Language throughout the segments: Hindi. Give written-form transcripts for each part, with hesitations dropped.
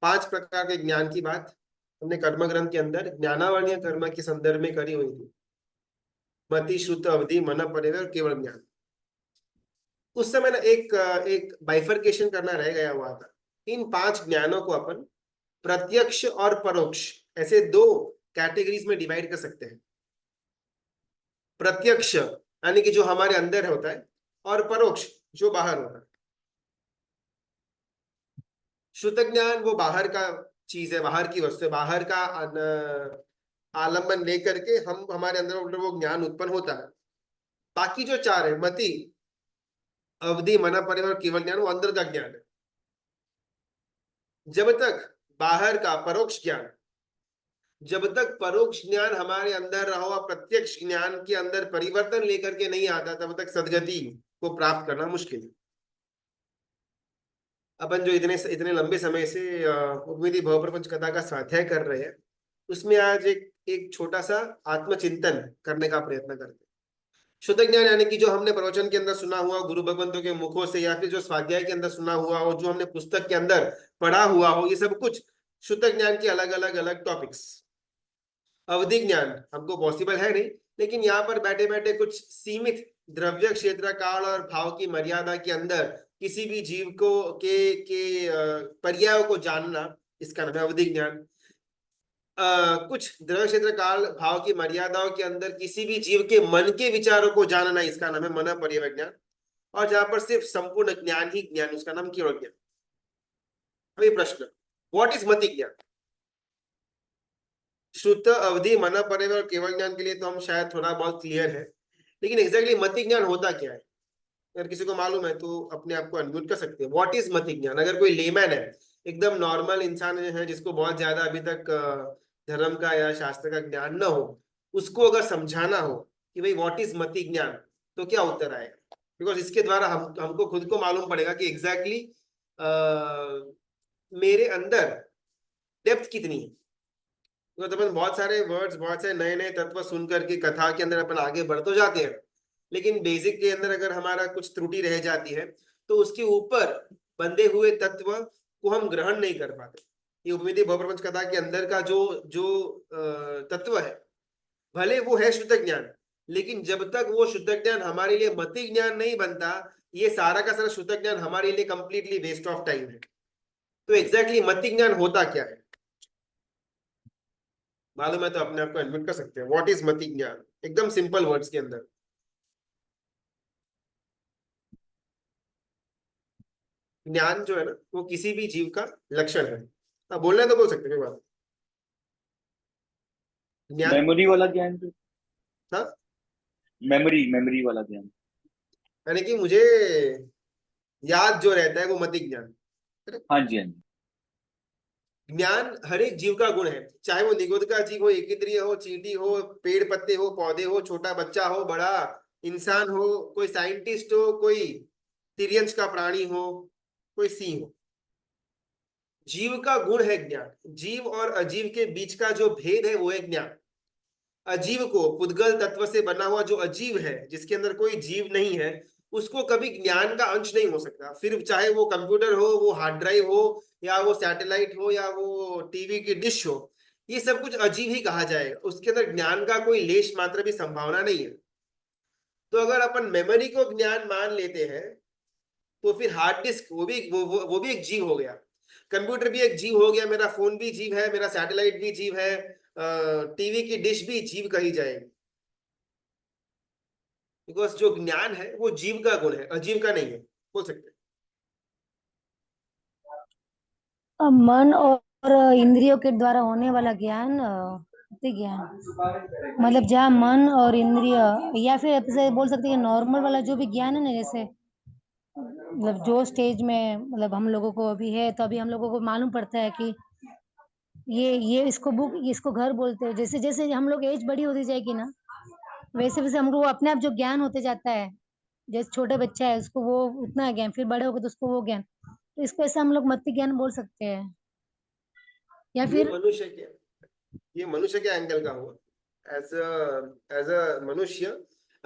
5 प्रकार के ज्ञान की बात हमने कर्म ग्रंथ के अंदर ज्ञानावरणीय कर्म के संदर्भ में करी हुई थी। मति, श्रुत, अवधि, मन, परिव्यय और केवल ज्ञान। उस समय ना एक एक बाइफरकेशन करना रह गया हुआ था। इन 5 ज्ञानों को अपन प्रत्यक्ष और परोक्ष ऐसे 2 कैटेगरीज में डिवाइड कर सकते हैं। प्रत्यक्ष यानी कि जो हमारे अंदर होता है, और परोक्ष जो बाहर होता है। श्रुत ज्ञान वो बाहर का चीज है, बाहर की वस्तु है, बाहर का आलंबन लेकर के हम हमारे अंदर वो ज्ञान उत्पन्न होता है। बाकी जो 4 है, मति, अवधि, मन, परिव्यय और केवल ज्ञान, वो अंदर का ज्ञान है। जब तक बाहर का परोक्ष ज्ञान, जब तक परोक्ष ज्ञान हमारे अंदर रहा हुआ प्रत्यक्ष ज्ञान के अंदर परिवर्तन लेकर के नहीं आता, तब तक सदगति को प्राप्त करना मुश्किल है। अपन जो इतने इतने लंबे समय से उद्मिति भव प्रपंच कथा का स्वाध्याय कर रहे हैं, उसमें आज एक एक छोटा सा आत्मचिंतन करने का प्रयत्न करते हैं। शुद्ध ज्ञान यानी कि जो हमने प्रवचन के अंदर सुना हुआ, गुरु भगवंतों के मुखों से, या फिर जो स्वाध्याय के अंदर सुना हुआ हो, जो हमने पुस्तक के अंदर पढ़ा हुआ हो, ये सब कुछ शुद्ध ज्ञान के अलग अलग अलग टॉपिक्स। अवधि ज्ञान हमको पॉसिबल है नहीं, लेकिन यहाँ पर बैठे बैठे कुछ सीमित द्रव्य, क्षेत्र, काल और भाव की मर्यादा के अंदर किसी भी जीव को के पर्यायों को जानना, इसका नाम है अवधि ज्ञान। कुछ द्रव्य, क्षेत्र, काल, भाव की मर्यादाओं के अंदर किसी भी जीव के मन के विचारों को जानना, इसका नाम है मन पर्यवय ज्ञान। और जहां पर सिर्फ संपूर्ण ज्ञान ही ज्ञान, उसका नाम केवल ज्ञान। अभी प्रश्न, व्हाट इज मति ज्ञान? श्रुत, अवधि, मन, परिव्यय और केवल ज्ञान के लिए तो हम शायद थोड़ा बहुत क्लियर है, लेकिन एग्जैक्टली मति ज्ञान होता क्या है? अगर किसी को मालूम है तो अपने आप को अनम्यूट कर सकते हैं। व्हाट इज मति ज्ञान? अगर कोई लेमैन है, एकदम नॉर्मल इंसान है, जिसको बहुत ज्यादा अभी तक धर्म का या शास्त्र का ज्ञान न हो, उसको अगर समझाना हो कि भाई व्हाट इज मति ज्ञान, तो क्या उत्तर आएगा? बिकॉज इसके द्वारा हमको खुद को मालूम पड़ेगा कि एग्जैक्टली मेरे अंदर डेप्थ कितनी है। तो अपन बहुत सारे वर्ड्स, बहुत सारे नए नए तत्व सुन करके कथा के अंदर अपन आगे बढ़ तो जाते हैं, लेकिन बेसिक के अंदर अगर हमारा कुछ त्रुटि रह जाती है, तो उसके ऊपर बंधे हुए तत्व को हम ग्रहण नहीं कर पाते। ये उद्मिति भव प्रपंच कथा के अंदर का जो जो तत्व है, भले वो है शुद्ध ज्ञान, लेकिन जब तक वो शुद्ध ज्ञान हमारे लिए मति ज्ञान नहीं बनता, ये सारा का सारा शुद्ध ज्ञान हमारे लिए कंप्लीटली वेस्ट ऑफ टाइम है। तो एग्जैक्टली मति ज्ञान होता क्या है? मालूम है तो अपने आप को एडमिट कर सकते हैं। व्हाट इज मति ज्ञान? एकदम सिंपल वर्ड्स के अंदर। ज्ञान जो है ना, वो किसी भी जीव का लक्षण है। अब बोलना है तो बोल सकते हैं, कोई बात नहीं। ज्ञान, मेमोरी वाला ज्ञान जो, हाँ, मेमोरी मेमोरी वाला ज्ञान। यानी कि मुझे याद जो रहता है वो मति ज्ञान। हाँ जी, हाँ जी। ज्ञान हर एक जीव का गुण है, चाहे वो निगुद का जीव हो, एक इंद्रिय हो, चींटी हो, पेड़ पत्ते हो, पौधे हो, छोटा बच्चा हो, बड़ा इंसान हो, कोई साइंटिस्ट हो, कोई तिर्यंच का प्राणी हो, कोई सिंह हो। जीव का गुण है ज्ञान। जीव और अजीव के बीच का जो भेद है वो है ज्ञान। अजीव को, पुद्गल तत्व से बना हुआ जो अजीव है, जिसके अंदर कोई जीव नहीं है, उसको कभी ज्ञान का अंश नहीं हो सकता। फिर चाहे वो कंप्यूटर हो, वो हार्ड ड्राइव हो, या वो सैटेलाइट हो, या वो टीवी की डिश हो, ये सब कुछ अजीव ही कहा जाएगा। उसके अंदर ज्ञान का कोई लेश मात्र भी संभावना नहीं है। तो अगर अपन मेमोरी को ज्ञान मान लेते हैं, तो फिर हार्ड डिस्क वो भी एक जीव हो गया, कंप्यूटर भी एक जीव हो गया, मेरा फोन भी जीव है, मेरा सैटेलाइट भी जीव है, टीवी की डिश भी जीव कही जाएगी। बिकॉज जो ज्ञान है वो जीव का गुण है, अजीव का नहीं है, बोल सकते हैं। मन और इंद्रियों के द्वारा होने वाला ज्ञान मति ज्ञान, मतलब जहाँ मन और इंद्रिय, या फिर ऐसे बोल सकते हैं नॉर्मल वाला जो भी ज्ञान है ना, जैसे मतलब जो स्टेज में मतलब हम लोगों को अभी है, तो अभी हम लोगों को मालूम पड़ता है कि ये इसको बुक, इसको घर बोलते हैं। जैसे जैसे हम लोग एज बड़ी होती जाएगी ना, वैसे वैसे हमको अपने आप जो ज्ञान होते जाता है। जैसे छोटे बच्चा है उसको वो उतना ज्ञान, फिर बड़े हो गए तो उसको वो ज्ञान, तो इसको ऐसा हम लोग मत्ती ज्ञान बोल सकते हैं। या ये फिर मनुष्य के ये मनुष्य के एंगल का हुआ। एज अ मनुष्य,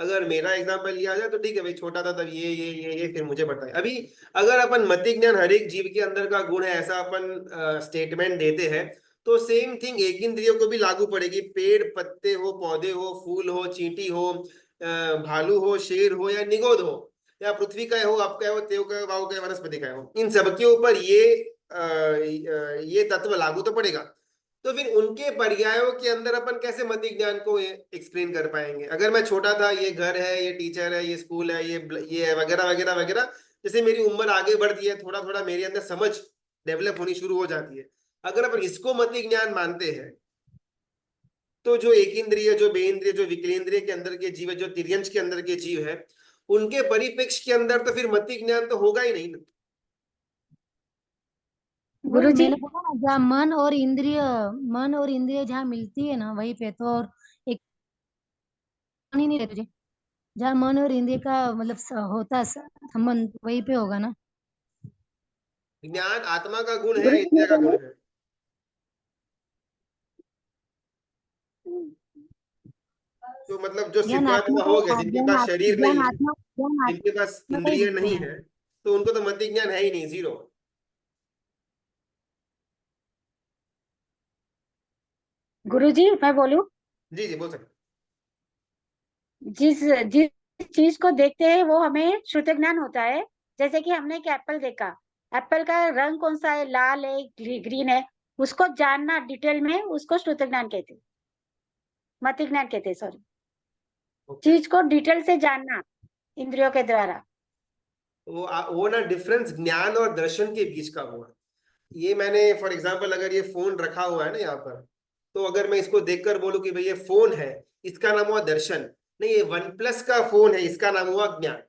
अगर मेरा एग्जांपल लिया जाए तो ठीक है भाई, छोटा था तब ये फिर मुझे बताए। अभी अगर अपन मति ज्ञान हर एक जीव के अंदर का गुण है ऐसा अपन स्टेटमेंट देते हैं, तो सेम थिंग एक इंद्रियों को भी लागू पड़ेगी। पेड़ पत्ते हो, पौधे हो, फूल हो, चींटी हो, भालू हो, शेर हो या निगोद हो, या पृथ्वी का हो, आपका हो, तेव का, वायु का, वनस्पति का हो, इन सबके ऊपर ये तत्व लागू तो पड़ेगा। तो फिर उनके पर्यायों के अंदर अपन कैसे मति ज्ञान को एक्सप्लेन कर पाएंगे? अगर मैं छोटा था, ये घर है, ये टीचर है, ये स्कूल है, ये है, वगैरह वगैरह वगैरह, जैसे मेरी उम्र आगे बढ़ती है, थोड़ा थोड़ा मेरे अंदर समझ डेवलप होनी शुरू हो जाती है। अगर अपन इसको मति ज्ञान मानते हैं, तो जो एक इंद्रिय, जो बे इंद्रिय, जो विकलेंद्रिय के अंदर के जीव है, जो तिर्यंश के अंदर के जीव है, उनके परिप्रेक्ष्य के अंदर तो फिर मति ज्ञान तो होगा ही नहीं ना। गुरुजी मैंने बोला ना, जहाँ मन और इंद्रिय जहाँ मिलती है ना, वहीं पे तो और एक ही नहीं रहते। जहाँ मन और इंद्रिय का मतलब होता संबंध, वहीं पे होगा ना। ज्ञान आत्मा का गुण है, इंद्रिय का गुण है। तो मतलब जो ज्ञान सिद्धार्थ आत्मा में का, हो गया, जिनके पास शरीर नहीं है, ज्ञान जिनके पास आत्मा का ही इंद्रिय विषय नहीं है। है, तो उनको तो मति ज्ञान है ही नहीं, जीरो। गुरुजी मैं बोलूं, जी जी, बोल सकते। जिस जिस चीज को देखते हैं वो हमें श्रुति ज्ञान होता है। जैसे कि हमने एक एप्पल देखा, एप्पल का रंग कौन सा है, लाल है, ग्रीन है, उसको जानना डिटेल में, उसको श्रुति ज्ञान कहते हैं, मति ज्ञान कहते हैं, सॉरी। ओके। चीज को डिटेल से जानना इंद्रियों के द्वारा। वो ना डिफरेंस ज्ञान और दर्शन के बीच का हुआ। ये मैंने फॉर एग्जांपल, अगर ये फोन रखा हुआ है ना यहाँ पर, तो अगर मैं इसको देखकर बोलूं कि भाई ये फोन है, इसका नाम हुआ दर्शन। नहीं, ये वन प्लस का फोन है, इसका नाम हुआ ज्ञान।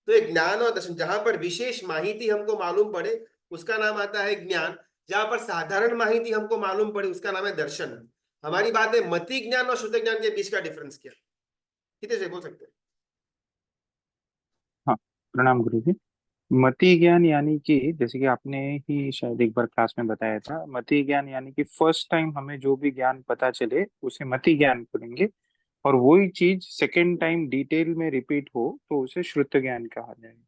तो एक ज्ञान और दर्शन, जहां पर विशेष माहिती हमको मालूम पड़े उसका नाम आता है ज्ञान, जहां पर साधारण माहिती हमको मालूम पड़े उसका नाम है दर्शन। हमारी बात है मति ज्ञान और शुद्ध ज्ञान के बीच का डिफरेंस क्या, कितने से बोल सकते हैं? हाँ, प्रणाम गुरु जी। मति ज्ञान यानी कि जैसे कि आपने ही शायद एक बार क्लास में बताया था, मति ज्ञान यानी कि फर्स्ट टाइम हमें जो भी ज्ञान पता चले उसे मति ज्ञान बोलेंगे, और वही चीज सेकेंड टाइम डिटेल में रिपीट हो तो उसे श्रुत ज्ञान कहा जाएगा।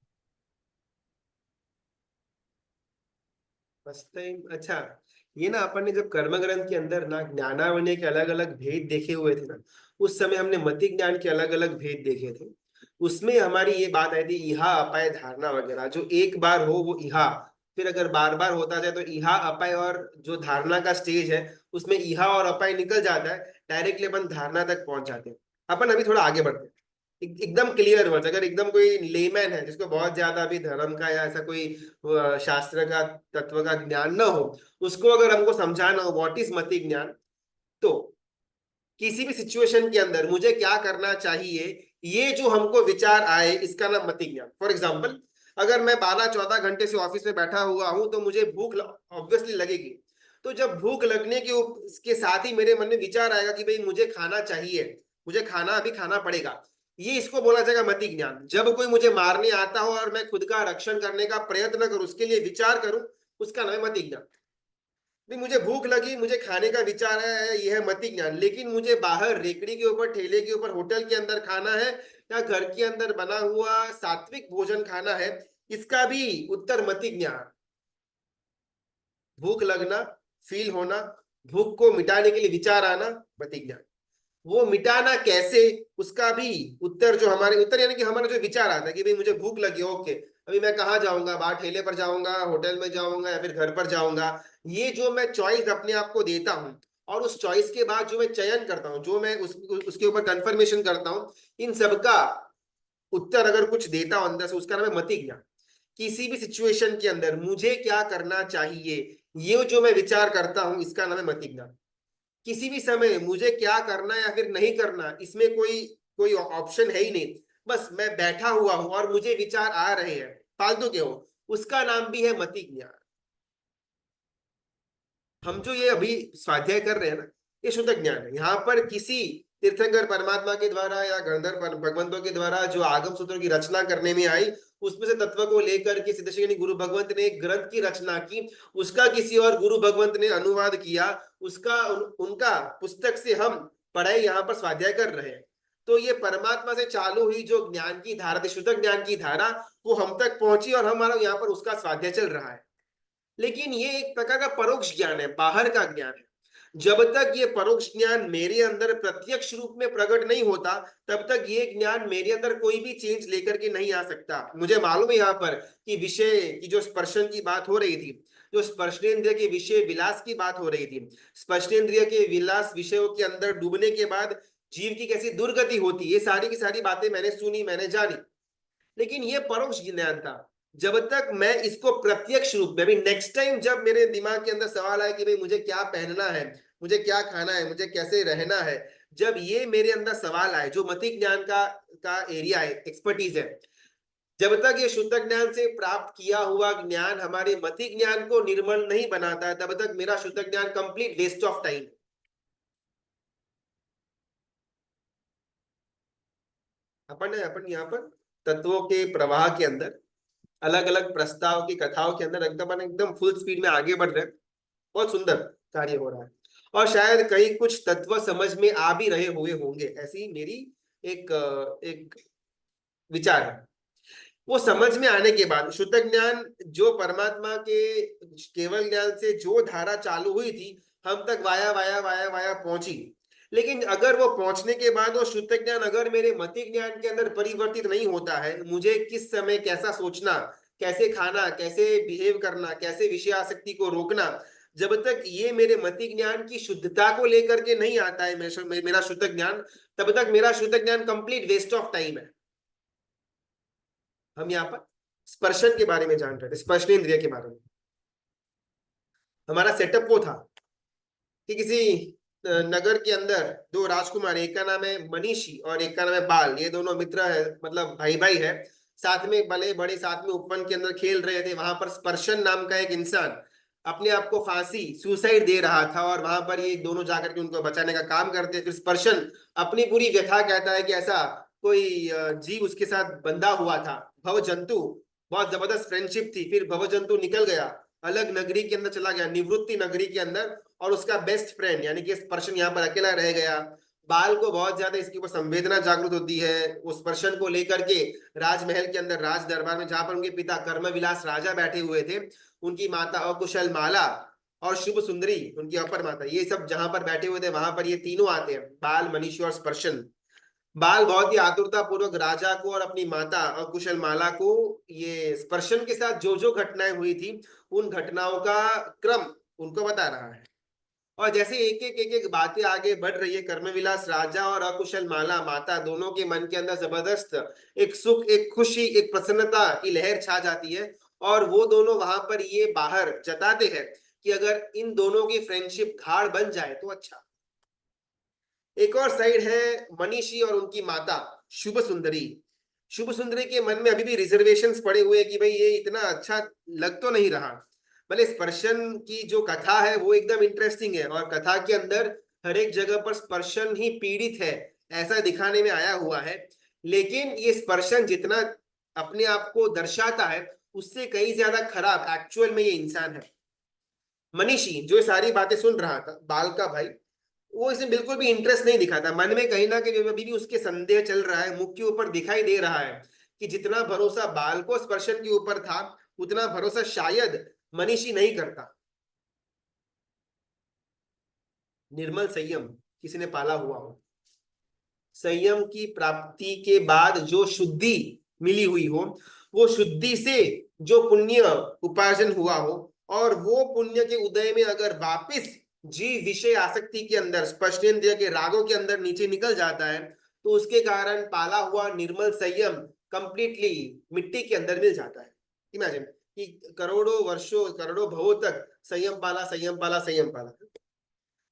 फर्स्ट टाइम, अच्छा। ये ना अपन ने जब कर्म ग्रंथ के अंदर ना ज्ञानावने के अलग अलग भेद देखे हुए थे ना, उस समय हमने मति ज्ञान के अलग अलग भेद देखे थे। उसमें हमारी ये बात आई थी, इहा अपाय धारणा वगैरह, जो एक बार हो वो इहा, फिर अगर बार बार होता जाए तो इहा अपाय, और जो धारणा का स्टेज है उसमें इहा और अपाय निकल जाता है, डायरेक्टली अपन धारणा तक पहुंच जाते हैं। अपन अभी थोड़ा आगे बढ़ते हैं। एकदम क्लियर वर्ड, अगर एकदम कोई लेमैन है जिसको बहुत ज्यादा अभी धर्म का या ऐसा कोई शास्त्र का तत्व का ज्ञान न हो, उसको अगर हमको समझाना हो व्हाट इज मति ज्ञान, तो किसी भी सिचुएशन के अंदर मुझे क्या करना चाहिए, ये जो हमको विचार आए, इसका नाम मति ज्ञान। फॉर एग्जाम्पल, अगर मैं 12-14 घंटे से ऑफिस में बैठा हुआ हूं तो मुझे भूख ऑब्वियसली लगेगी। तो जब भूख लगने के साथ ही मेरे मन में विचार आएगा कि भाई मुझे खाना चाहिए, मुझे खाना अभी खाना पड़ेगा, ये इसको बोला जाएगा मति ज्ञान। जब कोई मुझे मारने आता हो और मैं खुद का रक्षण करने का प्रयत्न करूं, उसके लिए विचार करूं, उसका नाम है मति ज्ञान। नहीं, मुझे भूख लगी, मुझे खाने का विचार है, यह है मति ज्ञान, लेकिन मुझे बाहर रेकड़ी के ऊपर, ठेले के ऊपर, होटल के अंदर खाना है या घर के अंदर बना हुआ सात्विक भोजन खाना है, इसका भी उत्तर मति ज्ञान। भूख लगना, फील होना, भूख को मिटाने के लिए विचार आना, मति ज्ञान। वो मिटाना कैसे, उसका भी उत्तर, जो हमारे उत्तर यानी कि हमारा जो विचार आता है कि भाई मुझे भूख लगी, ओके, अभी मैं कहाँ जाऊंगा, बाहर ठेले पर जाऊंगा, होटल में जाऊंगा या फिर घर पर जाऊंगा, ये जो मैं चॉइस अपने आप को देता हूँ, और उस चॉइस के बाद जो मैं चयन करता हूँ, जो मैं उसके ऊपर कंफर्मेशन करता हूँ, इन सबका उत्तर अगर कुछ देता हूं अंदर से, उसका नाम है मति ज्ञान। किसी भी सिचुएशन के अंदर मुझे क्या करना चाहिए, ये जो मैं विचार करता हूं, इसका नाम है मति ज्ञान। किसी भी समय मुझे क्या करना या फिर नहीं करना, इसमें कोई कोई ऑप्शन है ही नहीं, बस मैं बैठा हुआ हूं और मुझे विचार आ रहे हैं फालतू के हो, उसका नाम भी है मति ज्ञान। हम जो ये अभी स्वाध्याय कर रहे हैं ना, ये शुद्ध ज्ञान है। यहाँ पर किसी तीर्थंकर परमात्मा के द्वारा या गणधर भगवंतों के द्वारा जो आगम सूत्रों की रचना करने में आई, उसमें से तत्व को लेकर के सिद्धेश्वरी गुरु भगवंत ने एक ग्रंथ की रचना की, उसका किसी और गुरु भगवंत ने अनुवाद किया, उसका उनका पुस्तक से हम पढ़ाई यहाँ पर स्वाध्याय कर रहे हैं। तो ये परमात्मा से चालू हुई जो ज्ञान की धारा थी, शुद्ध ज्ञान की धारा, वो हम तक पहुंची और हमारा यहाँ पर उसका स्वाध्याय चल रहा है। लेकिन ये एक प्रकार का परोक्ष ज्ञान है, बाहर का ज्ञान है। जब तक ये परोक्ष ज्ञान मेरे अंदर प्रत्यक्ष रूप में प्रकट नहीं होता, तब तक ये ज्ञान मेरे अंदर कोई भी चेंज लेकर के नहीं आ सकता। मुझे मालूम है यहाँ पर कि विषय की जो स्पर्शन की बात हो रही थी, जो स्पर्शेंद्रिय के विषय विलास की बात हो रही थी, स्पर्शेंद्रिय के विलास विषयों के अंदर डूबने के बाद जीव की कैसी दुर्गति होती, ये सारी की सारी बातें मैंने सुनी, मैंने जानी। लेकिन ये परोक्ष ज्ञान था। जब तक मैं इसको प्रत्यक्ष रूप में, अभी नेक्स्ट टाइम जब मेरे दिमाग के अंदर सवाल आए कि भाई मुझे क्या पहनना है, मुझे क्या खाना है, मुझे कैसे रहना है, जब ये मेरे अंदर सवाल आए, जो मति ज्ञान का एरिया है, एक्सपर्टीज है, जब तक ये शुद्ध ज्ञान से प्राप्त किया हुआ ज्ञान हमारे मति ज्ञान को निर्मल नहीं बनाता है, तब तक मेरा शुद्ध ज्ञान कंप्लीट वेस्ट ऑफ टाइम। अपन यहाँ पर तत्वों के प्रवाह के अंदर अलग अलग प्रस्ताव की कथाओं के अंदर एकदम फुल स्पीड में आगे बढ़ रहे हैं। बहुत सुंदर कार्य हो रहा है और शायद कई कुछ तत्व समझ में आ भी रहे हुए होंगे, ऐसी मेरी एक विचार है। वो समझ में आने के बाद शुद्ध ज्ञान जो परमात्मा के केवल ज्ञान से जो धारा चालू हुई थी, हम तक वाया वाया वाया वाया पहुंची। लेकिन अगर वो पहुंचने के बाद वो शुद्ध ज्ञान अगर मेरे मति ज्ञान के अंदर परिवर्तित नहीं होता है, मुझे किस समय कैसा सोचना, कैसे खाना, कैसे बिहेव करना, कैसे विषय आसक्ति को रोकना, जब तक ये मेरे मति ज्ञान की शुद्धता को लेकर के नहीं आता है मेरा शुद्ध ज्ञान, तब तक मेरा शुद्ध ज्ञान कंप्लीट वेस्ट ऑफ टाइम है। हम यहाँ पर स्पर्शन के बारे में जान रहे थे, स्पर्शेंद्रिय के बारे में। हमारा सेटअप वो था कि किसी नगर के अंदर दो राजकुमार, एक का नाम है मनीषी और एक का नाम है बाल, ये दोनों मित्र है, मतलब भाई भाई है, साथ में बड़े बड़े साथ में उपवन के अंदर खेल रहे थे। वहां पर स्पर्शन नाम का एक इंसान अपने आप को फांसी सुसाइड दे रहा था और वहां पर ये दोनों जाकर के उनको बचाने का काम करते। फिर स्पर्शन अपनी पूरी व्यथा कहता है कि ऐसा कोई जीव उसके साथ बंधा हुआ था, भव जंतु, बहुत जबरदस्त फ्रेंडशिप थी। फिर भव जंतु निकल गया, अलग नगरी के अंदर चला गया, निवृत्ति नगरी के अंदर, और उसका बेस्ट फ्रेंड यानी कि स्पर्शन यहाँ पर अकेला रह गया। बाल को बहुत ज्यादा इसके ऊपर संवेदना जागृत होती है, उस स्पर्शन को लेकर के राजमहल के अंदर, राज दरबार में, जहां पर उनके पिता कर्मविलास राजा बैठे हुए थे, उनकी माता अकुशल माला और शुभ सुंदरी उनकी अपर माता, ये सब जहां पर बैठे हुए थे, वहां पर ये तीनों आते हैं, बाल, मनीषी और स्पर्शन। बाल बहुत ही आतुरता पूर्वक राजा को और अपनी माता अकुशल माला को ये स्पर्शन के साथ जो जो घटनाएं हुई थी उन घटनाओं का क्रम उनको बता रहा है। और जैसे एक बातें आगे बढ़ रही है, कर्मविलास राजा और अकुशल माला माता दोनों के मन के अंदर जबरदस्त एक सुख, एक खुशी, एक प्रसन्नता की लहर छा जाती है और वो दोनों वहां पर ये बाहर जताते हैं कि अगर इन दोनों की फ्रेंडशिप गाढ़ बन जाए तो अच्छा। एक और साइड है मनीषी और उनकी माता शुभ सुंदरी। शुभ सुंदरी के मन में अभी भी रिजर्वेशंस पड़े हुए कि भाई ये इतना अच्छा लग तो नहीं रहा। भले स्पर्शन की जो कथा है वो एकदम इंटरेस्टिंग है और कथा के अंदर हर एक जगह पर स्पर्शन ही पीड़ित है ऐसा दिखाने में आया हुआ है, लेकिन ये स्पर्शन जितना अपने आप को दर्शाता है उससे कहीं ज्यादा खराब एक्चुअल में ये इंसान है। मनीषी जो ये सारी बातें सुन रहा था, बाल का भाई, वो इसमें बिल्कुल भी इंटरेस्ट नहीं दिखाता। मन में कहीं ना कहीं अभी भी उसके संदेह चल रहा है, मुख के ऊपर दिखाई दे रहा है कि जितना भरोसा बाल को स्पर्शन के ऊपर था उतना भरोसा शायद मनीषी नहीं करता। निर्मल संयम किसी ने पाला हुआ हो, संयम की प्राप्ति के बाद जो शुद्धि मिली हुई हो, वो शुद्धि से जो पुण्य उपार्जन हुआ हो और वो पुण्य के उदय में अगर वापिस जीव विषय आसक्ति के अंदर, स्पर्शेंद्रिय के रागों के अंदर नीचे निकल जाता है, तो उसके कारण पाला हुआ निर्मल संयम कंप्लीटली मिट्टी के अंदर मिल जाता है। इमेजिन कि करोड़ों वर्षों, करोड़ों भवों तक संयम पाला, संयम पाला, संयम पाला,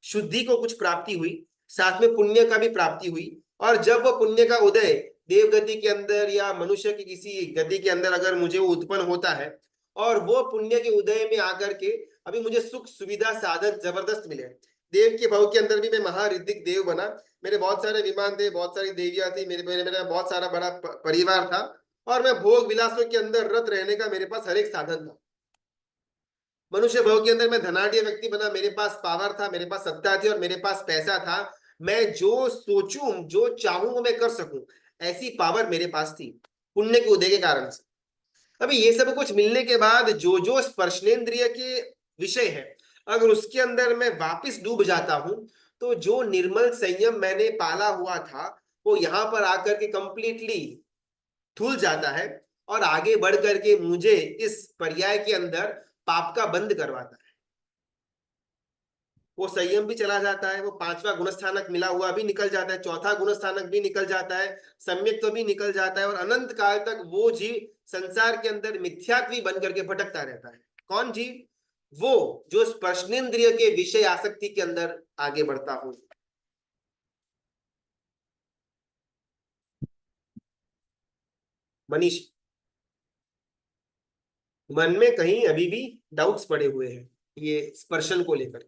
शुद्धि को कुछ प्राप्ति हुई, साथ में पुण्य का भी प्राप्ति हुई, और जब वो पुण्य का उदय देव गति के अंदर या मनुष्य की किसी गति के अंदर अगर मुझे वो उत्पन्न होता है और वो पुण्य के उदय में आकर के अभी मुझे सुख सुविधा साधन जबरदस्त मिले। देव के भाव के अंदर भी मैं महारिद्धिक देव बना, मेरे बहुत सारे विमान थे, बहुत सारी देवियां थी, मेरा बहुत सारा बड़ा परिवार था और मैं भोग विलासों के अंदर रत रहने का मेरे पास हर एक साधन था। मनुष्य भाव के अंदर मैं धनाढ़ व्यक्ति बना, मेरे पास पावर था, मेरे पास सत्ता थी और मेरे पास पैसा था, मैं जो सोचूं जो चाहूं वो मैं कर सकूं, ऐसी पावर मेरे पास थी पुण्य के उदय के कारण से। अभी ये सब कुछ मिलने के बाद जो जो स्पर्शनेंद्रिय के विषय है, अगर उसके अंदर मैं वापस डूब जाता हूं, तो जो निर्मल संयम मैंने पाला हुआ था वो यहां पर आकर के कंप्लीटली धुल जाता है और आगे बढ़ करके मुझे इस पर्याय के अंदर पाप का बंद करवाता है। वो संयम भी चला जाता है, वो पांचवा गुणस्थानक मिला हुआ भी निकल जाता है, चौथा गुणस्थानक भी निकल जाता है, सम्यक तो भी निकल जाता है, और अनंत काल तक वो जीव संसार के अंदर मिथ्यात्वी बन करके भटकता रहता है। कौन जीव? वो जो स्पर्शनेंद्रिय के विषय आसक्ति के अंदर आगे बढ़ता हो। मनीष, मन में कहीं अभी भी डाउट्स पड़े हुए हैं ये स्पर्शन को लेकर?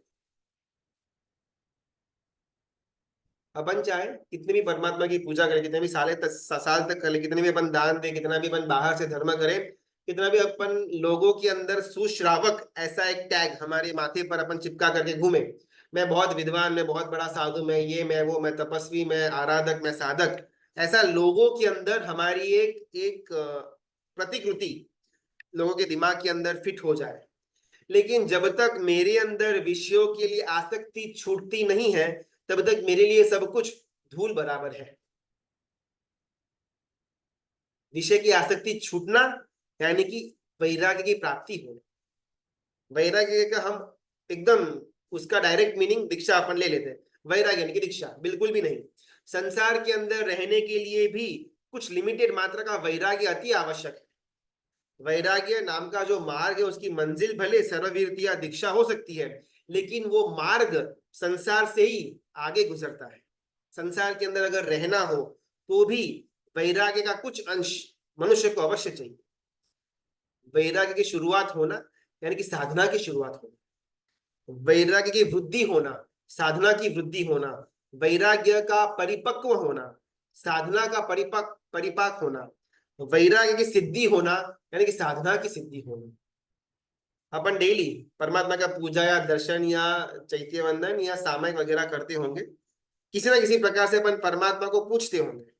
अपन चाहे कितने भी परमात्मा की पूजा करें, कितने भी साल तक करें, कितने भी अपन दान दें, कितना भी अपन बाहर से धर्म करें, कितना भी अपन लोगों के अंदर सुश्रावक ऐसा एक टैग हमारे माथे पर अपन चिपका करके घूमे, मैं बहुत विद्वान, मैं बहुत बड़ा साधु, मैं ये, मैं वो, मैं तपस्वी, मैं आराधक, मैं साधक, ऐसा लोगों के अंदर हमारी एक एक प्रतिकृति लोगों के दिमाग के अंदर फिट हो जाए, लेकिन जब तक मेरे अंदर विषयों के लिए आसक्ति छूटती नहीं है, तब तक मेरे लिए सब कुछ धूल बराबर है। विषय की आसक्ति छूटना यानी कि वैराग्य की प्राप्ति होना। वैराग्य का हम एकदम उसका डायरेक्ट मीनिंग दीक्षा अपन ले लेते हैं, वैराग्य यानी कि दीक्षा बिल्कुल भी नहीं। संसार के अंदर रहने के लिए भी कुछ लिमिटेड मात्रा का वैराग्य अति आवश्यक है। वैराग्य नाम का जो मार्ग है उसकी मंजिल भले सर्ववीरता या दीक्षा हो सकती है, लेकिन वो मार्ग संसार से ही आगे गुजरता है। संसार के अंदर अगर रहना हो तो भी वैराग्य का कुछ अंश मनुष्य को अवश्य चाहिए। वैराग्य की शुरुआत होना यानी कि साधना की शुरुआत होना, वैराग्य की वृद्धि होना, साधना की वृद्धि होना, वैराग्य का परिपक्व होना, साधना का परिपाक होना, वैराग्य की सिद्धि होना यानी कि साधना की सिद्धि होना। अपन डेली परमात्मा का पूजा या दर्शन या चैत्य वंदन या सामायिक वगैरह करते होंगे, किसी ना किसी प्रकार से अपन परमात्मा को पूछते होंगे।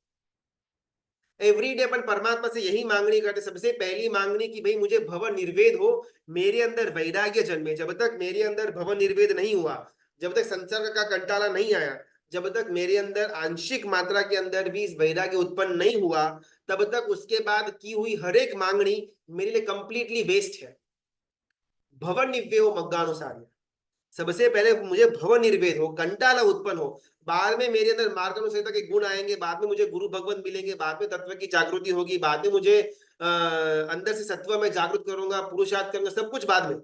एवरीडे अपन परमात्मा से यही मांगनी करते, सबसे पहली मांगनी कि भाई मुझे भव निर्वेद हो, मेरे अंदर वैराग्य जन्मे। जब तक मेरे अंदर भव निर्वेद नहीं हुआ, जब तक संसार का कंटाला नहीं आया, जब तक मेरे अंदर आंशिक मात्रा के अंदर भी वैराग्य उत्पन्न नहीं हुआ, तब तक उसके बाद की हुई हर एक मांगनी मेरे लिए कंप्लीटली वेस्ट है। भव निव्यो मग्गानुसार, सबसे पहले मुझे भव निर्वेद हो, कंटाला उत्पन्न हो, बाद में मेरे अंदर मार्गानुसारिता के गुण आएंगे, बाद में मुझे गुरु भगवंत मिलेंगे, बाद में तत्व की जागृति होगी, बाद में मुझे अंदर से सत्व में जागृत करूंगा, पुरुषार्थ करूंगा, सब कुछ बाद में।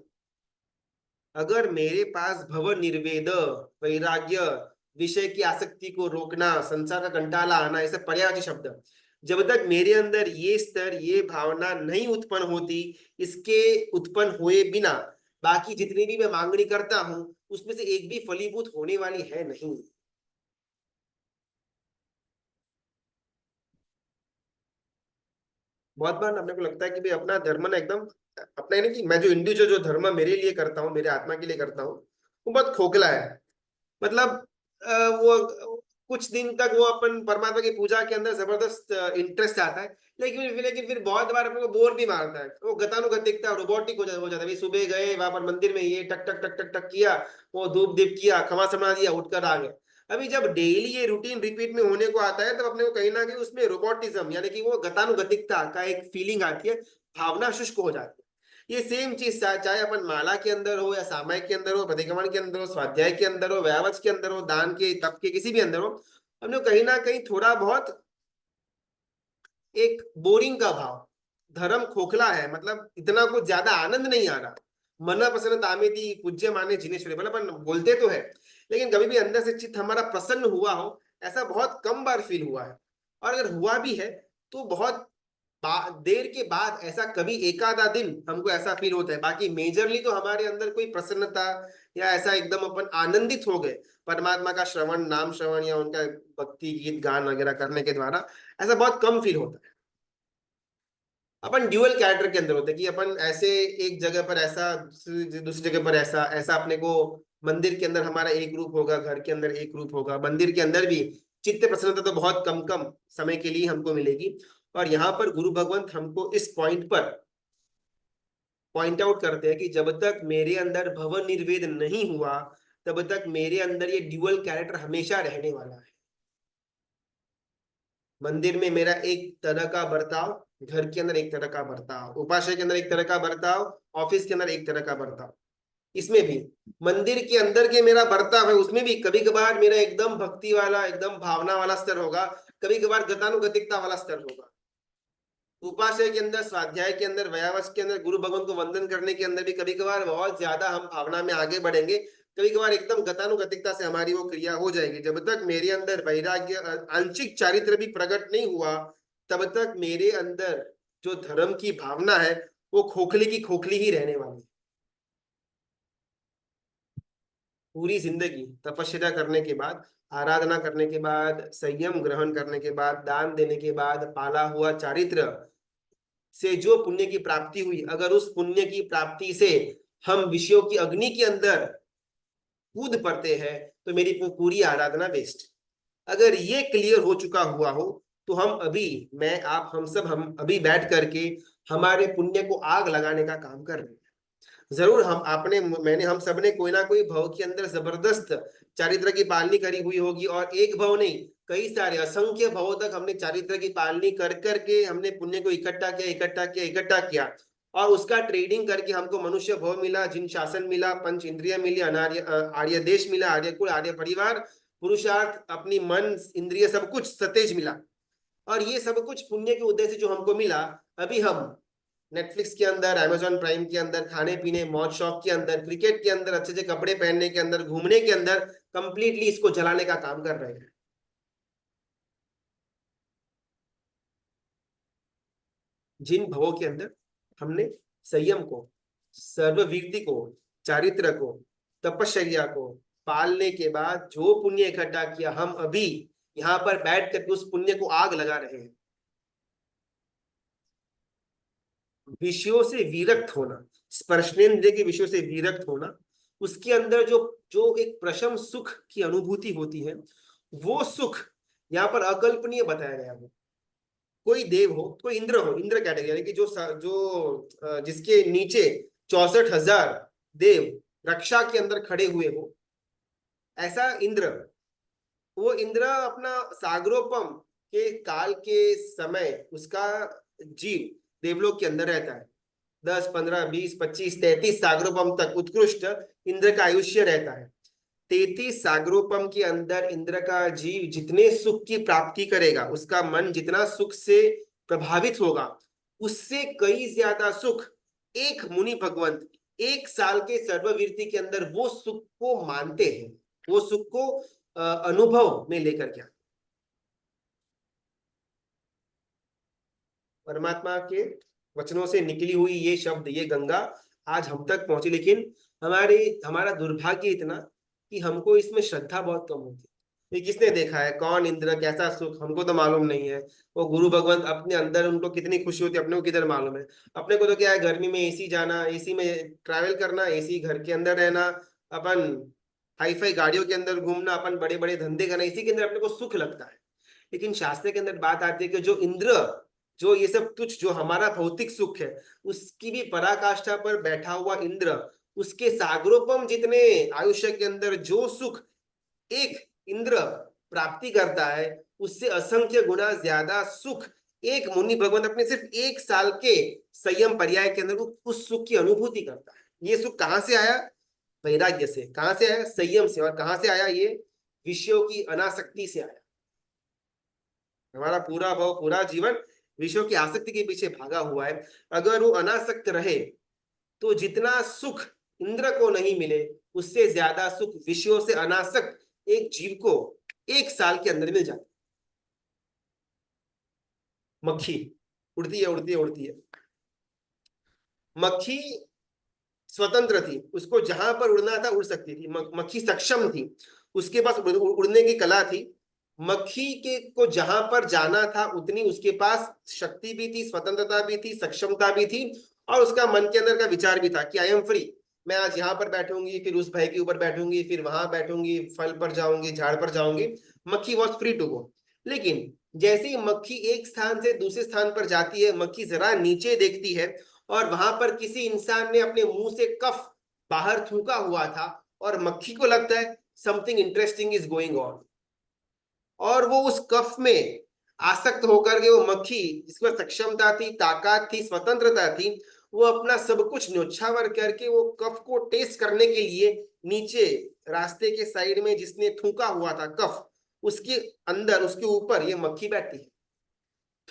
अगर मेरे पास भव निर्वेद, वैराग्य, विषय की आसक्ति को रोकना, संसार का कंटाला आना, ऐसे पर्यायवाची शब्द, जब तक मेरे अंदर ये स्तर ये भावना नहीं उत्पन्न होती, इसके उत्पन्न हुए बिना बाकी जितनी भी मैं मांगनी करता हूं उसमें से एक भी फलीभूत होने वाली है नहीं। बहुत बार अपने को लगता है कि भाई अपना धर्म ना एकदम अपना, यानी कि मैं जो इंडिविजुअल जो धर्म मेरे लिए करता हूँ, मेरे आत्मा के लिए करता हूँ, वो बहुत खोखला है। मतलब वो कुछ दिन तक वो अपन परमात्मा की पूजा के अंदर जबरदस्त इंटरेस्ट आता है, लेकिन फिर बहुत बार अपने को बोर भी मारता है, वो गतानुगतिकता रोबोटिक हो जाता है। सुबह गए वहां पर मंदिर में ये टक टक टक टक टक किया, वो धूप दीप किया, क्षमा समा दिया, उठकर आ गए। अभी जब डेली ये रूटीन रिपीट में होने को आता है, तब अपने को कहीं ना कहीं उसमें रोबोटिज्म यानी कि वो गतानुगतिकता का एक फीलिंग आती है, भावना शुष्क हो जाती है। ये सेम चीज चाहे अपन माला के अंदर हो या सामायिक के अंदर हो, प्रतिक्रमण के अंदर हो, स्वाध्याय के अंदर हो, व्यावच के अंदर हो, दान के तप के किसी भी अंदर हो, हमने कहीं ना कहीं थोड़ा बहुत एक बोरिंग का भाव, धर्म खोखला है, मतलब इतना कुछ ज्यादा आनंद नहीं आ रहा। मन प्रसन्न तामेति पूज्य माने जिनेश्वरी, मतलब अपन बोलते तो है लेकिन कभी भी अंदर से चित्त हमारा प्रसन्न हुआ हो ऐसा बहुत कम बार फील हुआ है। और अगर हुआ भी है तो बहुत देर के बाद, ऐसा कभी एक आधा दिन हमको ऐसा फील होता है। बाकी मेजरली तो हमारे अंदर कोई प्रसन्नता या ऐसा एकदम अपन आनंदित हो गए परमात्मा का श्रवण, नाम श्रवण या उनका भक्ति गीत गान वगैरह करने के द्वारा, ऐसा बहुत कम फील होता है। अपन ड्यूअल कैरेक्टर के अंदर होते हैं कि अपन ऐसे एक जगह पर ऐसा, दूसरी जगह पर ऐसा ऐसा अपने को, मंदिर के अंदर हमारा एक रूप होगा, घर के अंदर एक रूप होगा। मंदिर के अंदर भी चित्त प्रसन्नता तो बहुत कम कम समय के लिए हमको मिलेगी। और यहाँ पर गुरु भगवंत हमको इस पॉइंट पर पॉइंट आउट करते हैं कि जब तक मेरे अंदर भव निर्वेद नहीं हुआ, तब तक मेरे अंदर ये ड्यूअल कैरेक्टर हमेशा रहने वाला है। मंदिर में मेरा एक तरह का बर्ताव, घर के अंदर एक तरह का बर्ताव, उपासना के अंदर एक तरह का बर्ताव, ऑफिस के अंदर एक तरह का बर्ताव। इसमें भी मंदिर के अंदर के मेरा बर्ताव है, उसमें भी कभी कभार मेरा एकदम भक्ति वाला, एकदम भावना वाला स्तर होगा, कभी कभार गतानुगतिकता वाला स्तर होगा। उपासना के अंदर, स्वाध्याय के अंदर, व्यायाम के अंदर, गुरु भगवान को वंदन करने के अंदर भी कभी कभार बहुत ज्यादा हम भावना में आगे बढ़ेंगे, कभी कभार एकदम गतानुगतिकता से हमारी वो क्रिया हो जाएगी। जब तक मेरे अंदर वैराग्य, आंशिक चारित्र भी प्रकट नहीं हुआ, तब तक मेरे अंदर जो धर्म की भावना है वो खोखली की खोखली ही रहने वाली है। पूरी जिंदगी तपस्या करने के बाद, आराधना करने के बाद, संयम ग्रहण करने के बाद, दान देने के बाद, पाला हुआ चारित्र से जो पुण्य की प्राप्ति हुई, अगर उस पुण्य की प्राप्ति से हम विषयों की अग्नि के अंदर कूद पड़ते हैं, तो मेरी पूरी आराधना वेस्ट। अगर ये क्लियर हो चुका हुआ हो, तो हम अभी, मैं, आप, हम अभी बैठ करके हमारे पुण्य को आग लगाने का काम कर रहे हैं। जरूर हम आपने, मैंने, हम सब ने कोई ना कोई भव के अंदर जबरदस्त चारित्र की पालनी करी हुई होगी, और एक भव नहीं, कई सारे असंख्य भवों तक हमने चारित्र की पालनी कर करके हमने पुण्य को इकट्ठा किया, इकट्ठा किया, इकट्ठा किया, और उसका ट्रेडिंग करके हमको मनुष्य भव मिला, जिन शासन मिला, पंच इंद्रिय मिली, अनार्य आर्य देश मिला, आर्य कुल, आर्य परिवार, पुरुषार्थ, अपनी मन, इंद्रिय, सब कुछ सतेज मिला। और ये सब कुछ पुण्य के उद्देश्य जो हमको मिला, अभी हम नेटफ्लिक्स के अंदर, अमेजॉन प्राइम के अंदर, खाने पीने, मौज शौक के अंदर, क्रिकेट के अंदर, अच्छे अच्छे कपड़े पहनने के अंदर, घूमने के अंदर कंप्लीटली इसको जलाने का काम कर रहे हैं। जिन भवों के अंदर हमने संयम को, सर्ववीर्ति को, चारित्र को, तपश्चर्या को पालने के बाद जो पुण्य इकट्ठा किया, हम अभी यहाँ पर बैठ करके उस पुण्य को आग लगा रहे हैं। विषयों से विरक्त होना, स्पर्शनेंद्रिय के विषयों से विरक्त होना, उसके अंदर जो जो एक प्रशम सुख की अनुभूति होती है, वो सुख यहाँ पर अकल्पनीय बताया गया है। कोई देव हो, कोई इंद्र हो, इंद्र कैटेगरी, यानी कि जो जिसके नीचे 64,000 देव रक्षा के अंदर खड़े हुए हो, ऐसा इंद्र, वो इंद्र अपना सागरोपम के काल के समय उसका जीव देवलोक के अंदर रहता है। 10, 15, 20, 25, 33 सागरोपम तक उत्कृष्ट इंद्र का आयुष्य रहता है। 33 सागरोपम के अंदर इंद्र का जीव जितने सुख की प्राप्ति करेगा, उसका मन जितना सुख से प्रभावित होगा, उससे कई ज्यादा सुख एक मुनि भगवंत 1 साल के सर्ववीर्ति के अंदर वो सुख को मानते हैं, वो सुख को अनुभव में लेकर के। परमात्मा के वचनों से निकली हुई ये शब्द, ये गंगा आज हम तक पहुंची, लेकिन हमारा दुर्भाग्य इतना कि हमको इसमें श्रद्धा बहुत कम होती है। ये किसने देखा है, कौन इंद्र, कैसा सुख, हमको तो मालूम नहीं है। वो गुरु भगवंत अपने अंदर, उनको कितनी खुशी होती है, अपने को किधर मालूम है। अपने को तो क्या है, गर्मी में एसी जाना, एसी में ट्रैवल करना, एसी घर के अंदर रहना, अपन हाई फाई गाड़ियों के अंदर घूमना, अपन बड़े बड़े धंधे करना, इसी के अंदर अपने को सुख लगता है। लेकिन शास्त्र के अंदर बात आती है कि जो इंद्र, जो ये सब तुच्छ, जो हमारा भौतिक सुख है, उसकी भी पराकाष्ठा पर बैठा हुआ इंद्र, उसके सागरोपम जितने आयुष्य के अंदर जो सुख एक इंद्र प्राप्ति करता है, उससे असंख्य गुना ज्यादा सुख एक मुनि भगवान अपने सिर्फ 1 साल के संयम पर्याय के अंदर उस सुख की अनुभूति करता है। ये सुख कहाँ से आया? वैराग्य से। कहाँ से आया? संयम से। और कहाँ से आया? ये विषयों की अनासक्ति से आया। हमारा पूरा भाव, पूरा जीवन विषयों की आसक्ति के पीछे भागा हुआ है। अगर वो अनासक्त रहे तो जितना सुख इंद्र को नहीं मिले, उससे ज्यादा सुख विषयों से अनासक्त एक जीव को 1 साल के अंदर मिल जाता। मक्खी उड़ती है, उड़ती है, उड़ती है। मक्खी स्वतंत्र थी, उसको जहां पर उड़ना था उड़ सकती थी। मक्खी सक्षम थी, उसके पास उड़ने की कला थी। मक्खी के को जहां पर जाना था उतनी उसके पास शक्ति भी थी, स्वतंत्रता भी थी, सक्षमता भी थी, और उसका मन के अंदर का विचार भी था कि आई एम फ्री। मैं आज यहाँ पर बैठूंगी, फिर उस भाई के ऊपर बैठूंगी, फिर वहां बैठूंगी, फल पर जाऊंगी, झाड़ पर जाऊंगी। मक्खी वॉज फ्री टू गो। लेकिन जैसे ही मक्खी एक स्थान से दूसरे स्थान पर जाती है, मक्खी जरा नीचे देखती है और वहां पर किसी इंसान ने अपने मुंह से कफ बाहर थूका हुआ था, और मक्खी को लगता है something interesting is going on, और वो उस कफ में आसक्त होकर के वो मक्खी, जिसमें सक्षमता थी, ताकत थी, स्वतंत्रता थी, वो अपना सब कुछ न्योछावर करके वो कफ को टेस्ट करने के लिए नीचे रास्ते के साइड में जिसने थूका हुआ था कफ, उसके अंदर, उसके ऊपर ये मक्खी बैठती है।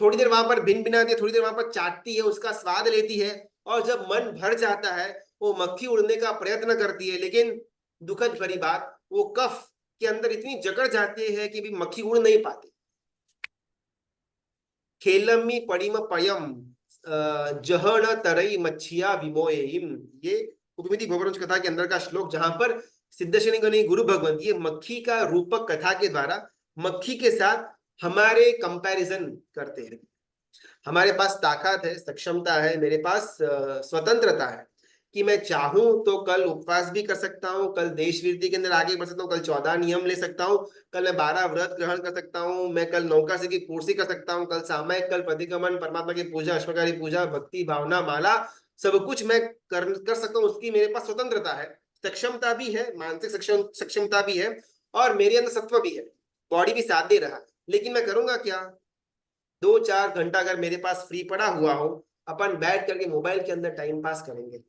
थोड़ी देर वहां पर भिन भिनाती है, थोड़ी देर वहां पर चाटती है, उसका स्वाद लेती है, और जब मन भर जाता है वो मक्खी उड़ने का प्रयत्न करती है। लेकिन दुखद भरी बात, वो कफ के अंदर इतनी जकड़ जाती है कि भी मक्खी उड़ नहीं पाती। खेलमी पड़िम पयम जहण तरई मच्छिया विमोयिम, ये उपमिति भवरंज कथा के अंदर का श्लोक, जहां पर सिद्धशनि गणि गुरु भगवंत ये मक्खी का रूपक कथा के द्वारा मक्खी के साथ हमारे कंपैरिजन करते हैं। हमारे पास ताकत है, सक्षमता है, मेरे पास स्वतंत्रता है कि मैं चाहूं तो कल उपवास भी कर सकता हूं, कल देश वीरती के अंदर आगे बढ़ सकता हूं, कल 14 नियम ले सकता हूं, कल मैं 12 व्रत ग्रहण कर सकता हूं, मैं कल नौकासी की पूर्ति कर सकता हूं, कल सामायिक, कल प्रतिक्रमण, परमात्मा की पूजा, अश्वकारी पूजा, भक्ति भावना माला, सब कुछ मैं कर सकता हूँ। उसकी मेरे पास स्वतंत्रता है, सक्षमता भी है, मानसिक सक्षमता भी है, और मेरे अंदर सत्व भी है, बॉडी भी साथ दे रहा है। लेकिन मैं करूंगा क्या? 2-4 घंटा अगर मेरे पास फ्री पड़ा हुआ हो, अपन बैठ करके मोबाइल के अंदर टाइम पास करेंगे।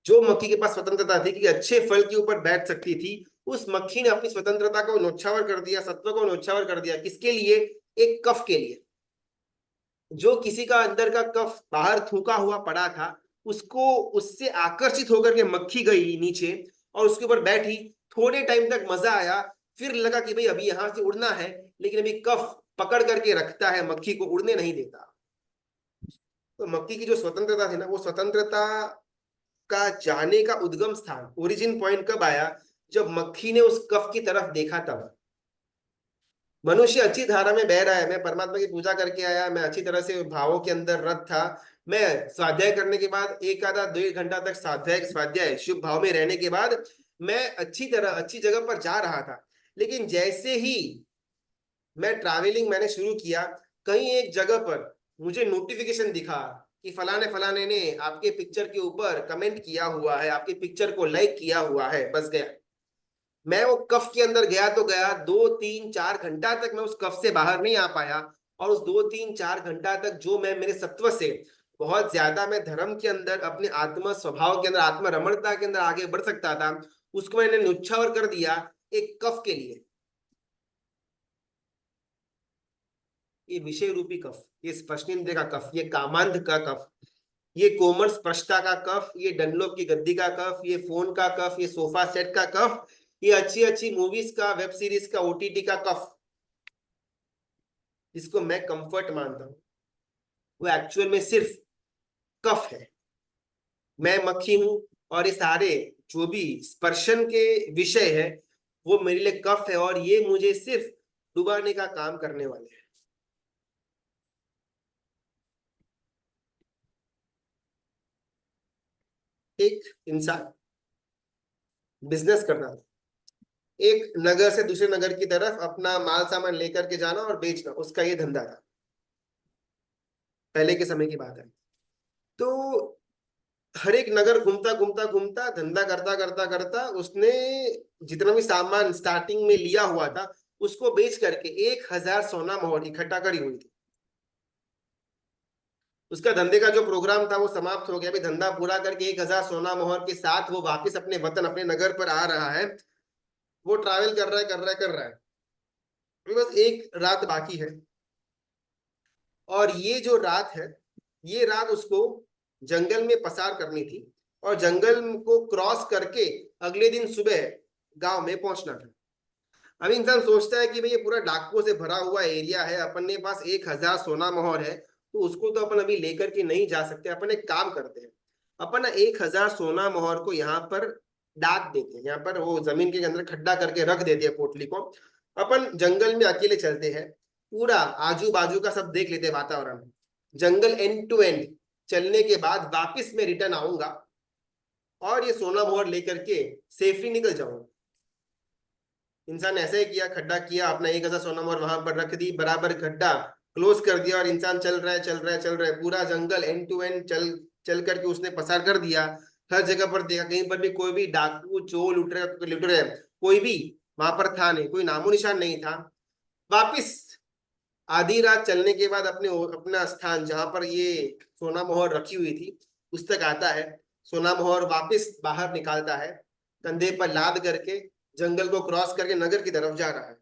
जो मक्खी के पास स्वतंत्रता थी कि अच्छे फल के ऊपर बैठ सकती थी, उस मक्खी ने अपनी स्वतंत्रता को न्योछावर कर दिया, सत्व को न्योछावर कर दिया। किसके लिए? एक कफ के लिए। जो किसी का अंदर का कफ बाहर थूका हुआ पड़ा था, उसको, उससे आकर्षित होकर के मक्खी गई नीचे और उसके ऊपर बैठी। थोड़े टाइम तक मजा आया, फिर लगा कि भाई अभी यहां से उड़ना है, लेकिन अभी कफ पकड़ करके रखता है, मक्खी को उड़ने नहीं देता। तो मक्खी की जो स्वतंत्रता थी ना, वो स्वतंत्रता का जाने का उद्गम स्थान, ओरिजिन पॉइंट कब आया? जब मक्खी ने उस कफ की तरफ देखा तब। मनुष्य अच्छी धारा में बह रहा है, मैं परमात्मा की पूजा करके आया, मैं अच्छी तरह से भावों के अंदर रत था, मैं स्वाध्याय करने के बाद 1 आधा 2 घंटा तक स्वाध्याय शुभ भाव में रहने के बाद मैं अच्छी तरह अच्छी जगह पर जा रहा था। लेकिन जैसे ही मैं ट्रैवलिंग मैंने शुरू किया, कहीं एक जगह पर मुझे नोटिफिकेशन दिखा कि फलाने फलाने ने आपके पिक्चर के ऊपर कमेंट किया हुआ है, आपके पिक्चर को लाइक किया हुआ है। बस गया, मैं वो कफ के अंदर गया तो गया, 2-3-4 घंटा तक मैं उस कफ से बाहर नहीं आ पाया। और उस 2-3-4 घंटा तक जो मैं मेरे सत्व से बहुत ज्यादा मैं धर्म के अंदर, अपने आत्म स्वभाव के अंदर, आत्म रमणता के अंदर आगे बढ़ सकता था, उसको मैंने न्योछावर कर दिया एक कफ के लिए। ये विषय रूपी कफ, ये स्पर्शनेंद्रिय का कफ, ये कामांध का कफ, ये कोमल स्पर्शता का कफ, ये डनलोप की गद्दी का कफ, ये फोन का कफ, ये सोफा सेट का कफ, ये अच्छी अच्छी मूवीज का, वेब सीरीज का, ओटीटी का कफ, जिसको मैं कंफर्ट मानता हूं, वो एक्चुअल में सिर्फ कफ है। मैं मक्खी हूं, और ये सारे जो भी स्पर्शन के विषय है वो मेरे लिए कफ है, और ये मुझे सिर्फ डुबाने का काम करने वाले हैं। एक इंसान बिजनेस करता था, एक नगर से दूसरे नगर की तरफ अपना माल सामान लेकर के जाना और बेचना, उसका ये धंधा था, पहले के समय की बात है। तो हर एक नगर घूमता घूमता घूमता, धंधा करता करता करता, उसने जितना भी सामान स्टार्टिंग में लिया हुआ था उसको बेच करके 1000 सोना मोहर इकट्ठा करी हुई थी। उसका धंधे का जो प्रोग्राम था वो समाप्त हो गया। अभी धंधा पूरा करके 1000 सोना मोहर के साथ वो वापस अपने वतन, अपने नगर पर आ रहा है। वो ट्रैवल कर रहा है, कर रहा है, कर रहा है, बस एक रात बाकी है। और ये जो रात है, ये रात उसको जंगल में पसार करनी थी, और जंगल को क्रॉस करके अगले दिन सुबह गांव में पहुंचना था। अब इंसान सोचता है कि भाई ये पूरा डाकुओं से भरा हुआ एरिया है, अपन के पास 1000 सोना मोहर है, तो उसको तो अपन अभी लेकर के नहीं जा सकते। अपन एक काम करते हैं, अपन 1000 सोना मोहर को यहाँ पर डाल देते हैं, यहाँ पर वो जमीन के अंदर खड्डा करके रख देते हैं पोटली को। अपन जंगल में अकेले चलते हैं, पूरा आजू बाजू का सब देख लेते हैं वातावरण, जंगल एंड टू एंड चलने के बाद वापिस मैं रिटर्न आऊंगा और ये सोना मोहर लेकर के सेफली निकल जाऊंगा। इंसान ऐसा ही किया, खड्डा किया, अपना 1,000 सोना मोहर वहां पर रख दी, बराबर खड्डा क्लोज कर दिया और इंसान चल रहा है चल रहा है चल रहा है, पूरा जंगल एंड टू एंड चल करके उसने पसार कर दिया। हर जगह पर देखा, कहीं पर भी कोई भी डाकू चोर लुटेरा कोई भी वहां पर था नहीं, कोई नामो निशान नहीं था। वापिस आधी रात चलने के बाद अपना स्थान जहां पर ये सोना मोहर रखी हुई थी उस तक आता है। सोना मोहर वापिस बाहर निकालता है, कंधे पर लाद करके जंगल को क्रॉस करके नगर की तरफ जा रहा है।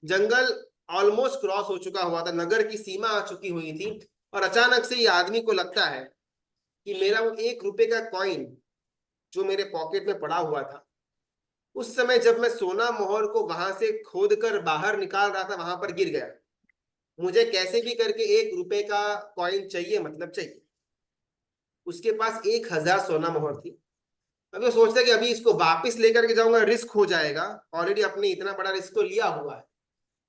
जंगल ऑलमोस्ट क्रॉस हो चुका हुआ था, नगर की सीमा आ चुकी हुई थी, और अचानक से ये आदमी को लगता है कि मेरा वो 1 रुपए का कॉइन जो मेरे पॉकेट में पड़ा हुआ था, उस समय जब मैं सोना मोहर को वहां से खोद कर बाहर निकाल रहा था वहां पर गिर गया। मुझे कैसे भी करके 1 रुपए का कॉइन चाहिए, मतलब चाहिए। उसके पास 1,000 सोना मोहर थी। अभी वो सोचता है कि अभी इसको वापस लेकर के जाऊंगा, रिस्क हो जाएगा, ऑलरेडी अपने इतना बड़ा रिस्क तो लिया हुआ है।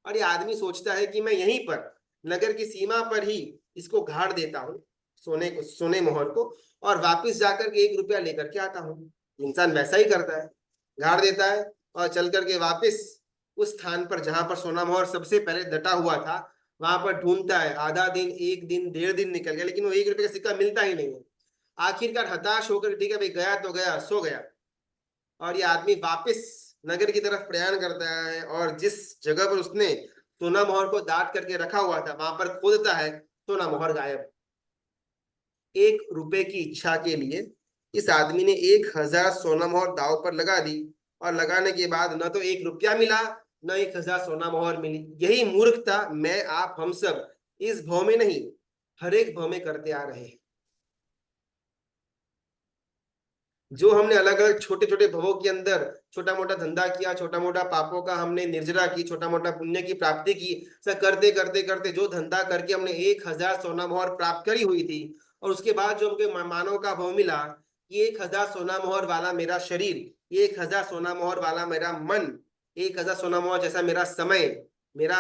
और ये आदमी सोचता है कि मैं यहीं पर नगर की सीमा पर ही इसको गाड़ देता हूँ सोने मोहर को, और वापस जाकर के 1 रुपया लेकर के आता हूँ। इंसान वैसा ही करता है, गाड़ देता है और चल करके वापस उस स्थान पर जहां पर सोना मोहर सबसे पहले डटा हुआ था वहां पर ढूंढता है। आधा दिन, 1 दिन, 1.5 दिन निकल गया, लेकिन वो 1 रुपये का सिक्का मिलता ही नहीं है। आखिरकार हताश होकर ठीक है भाई गया तो गया, सो गया, और ये आदमी वापस नगर की तरफ प्रयाण करता है, और जिस जगह पर उसने सोना मोहर को दाट करके रखा हुआ था वहां पर खोदता है, सोना मोहर गायब। 1 रुपए की इच्छा के लिए इस आदमी ने 1,000 सोना मोहर दाव पर लगा दी, और लगाने के बाद न तो 1 रुपया मिला न 1,000 सोना मोहर मिली। यही मूर्खता मैं, आप, हम सब इस भाव में नहीं, हर एक भाव में करते आ रहे हैं। जो हमने अलग अलग छोटे छोटे भवों के अंदर छोटा मोटा धंधा किया, छोटा मोटा पापों का हमने निर्जरा की, छोटा मोटा पुण्य की प्राप्ति की, सब करते करते करते जो धंधा करके हमने 1,000 सोना मोहर प्राप्त करी हुई थी, और उसके बाद जो हमके मानव का भाव मिला, ये 1,000 सोना मोहर वाला मेरा शरीर, ये 1,000 सोना मोहर वाला मेरा मन, 1,000 सोना मोहर जैसा मेरा समय, मेरा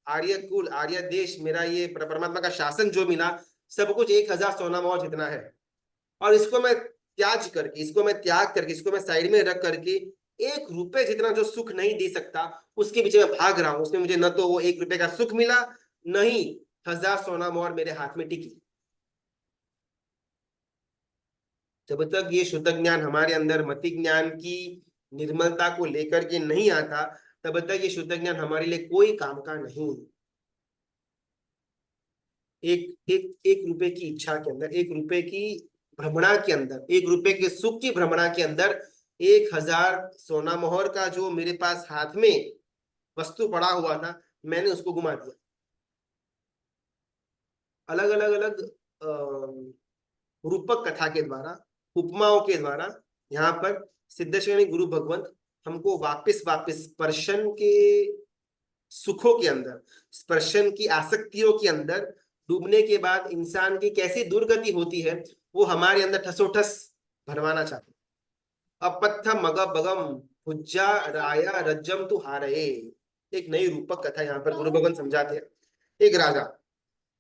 आर्य कुल, आर्य देश, मेरा ये परमात्मा का शासन जो मिला, सब कुछ 1,000 सोना मोहर जितना है। और इसको मैं त्याग करके, इसको मैं साइड में रख करके 1 रुपए जितना जो सुख नहीं दे सकता उसके पीछे मैं भाग रहा हूं। उसमें मुझे न तो वो 1 रुपए का सुख मिला, न ही 1,000 सोना मोहर मेरे हाथ में टिकी। जब तक ये शुद्ध ज्ञान हमारे अंदर मति ज्ञान की निर्मलता को लेकर के नहीं आता, तब तक ये शुद्ध ज्ञान हमारे लिए कोई काम का नहीं। एक रुपए की इच्छा के अंदर, 1 रुपए की भ्रमणा के अंदर, 1 रुपए के सुख की भ्रमणा के अंदर 1,000 सोना मोहर का जो मेरे पास हाथ में वस्तु पड़ा हुआ था, मैंने उसको घुमा दिया। अलग अलग अलग रूपक कथा के द्वारा, उपमाओं के द्वारा यहाँ पर सिद्धेश्वरी गुरु भगवंत हमको वापिस स्पर्शन के सुखों के अंदर, स्पर्शन की आसक्तियों के अंदर डूबने के बाद इंसान की कैसी दुर्गति होती है वो हमारे अंदर ठसोठस भरवाना चाहते। अपत्थ मग बगम भुज्जा राया रज्जम तु हारे, एक नई रूपक कथा यहाँ पर गुरु भगवान समझाते हैं। एक राजा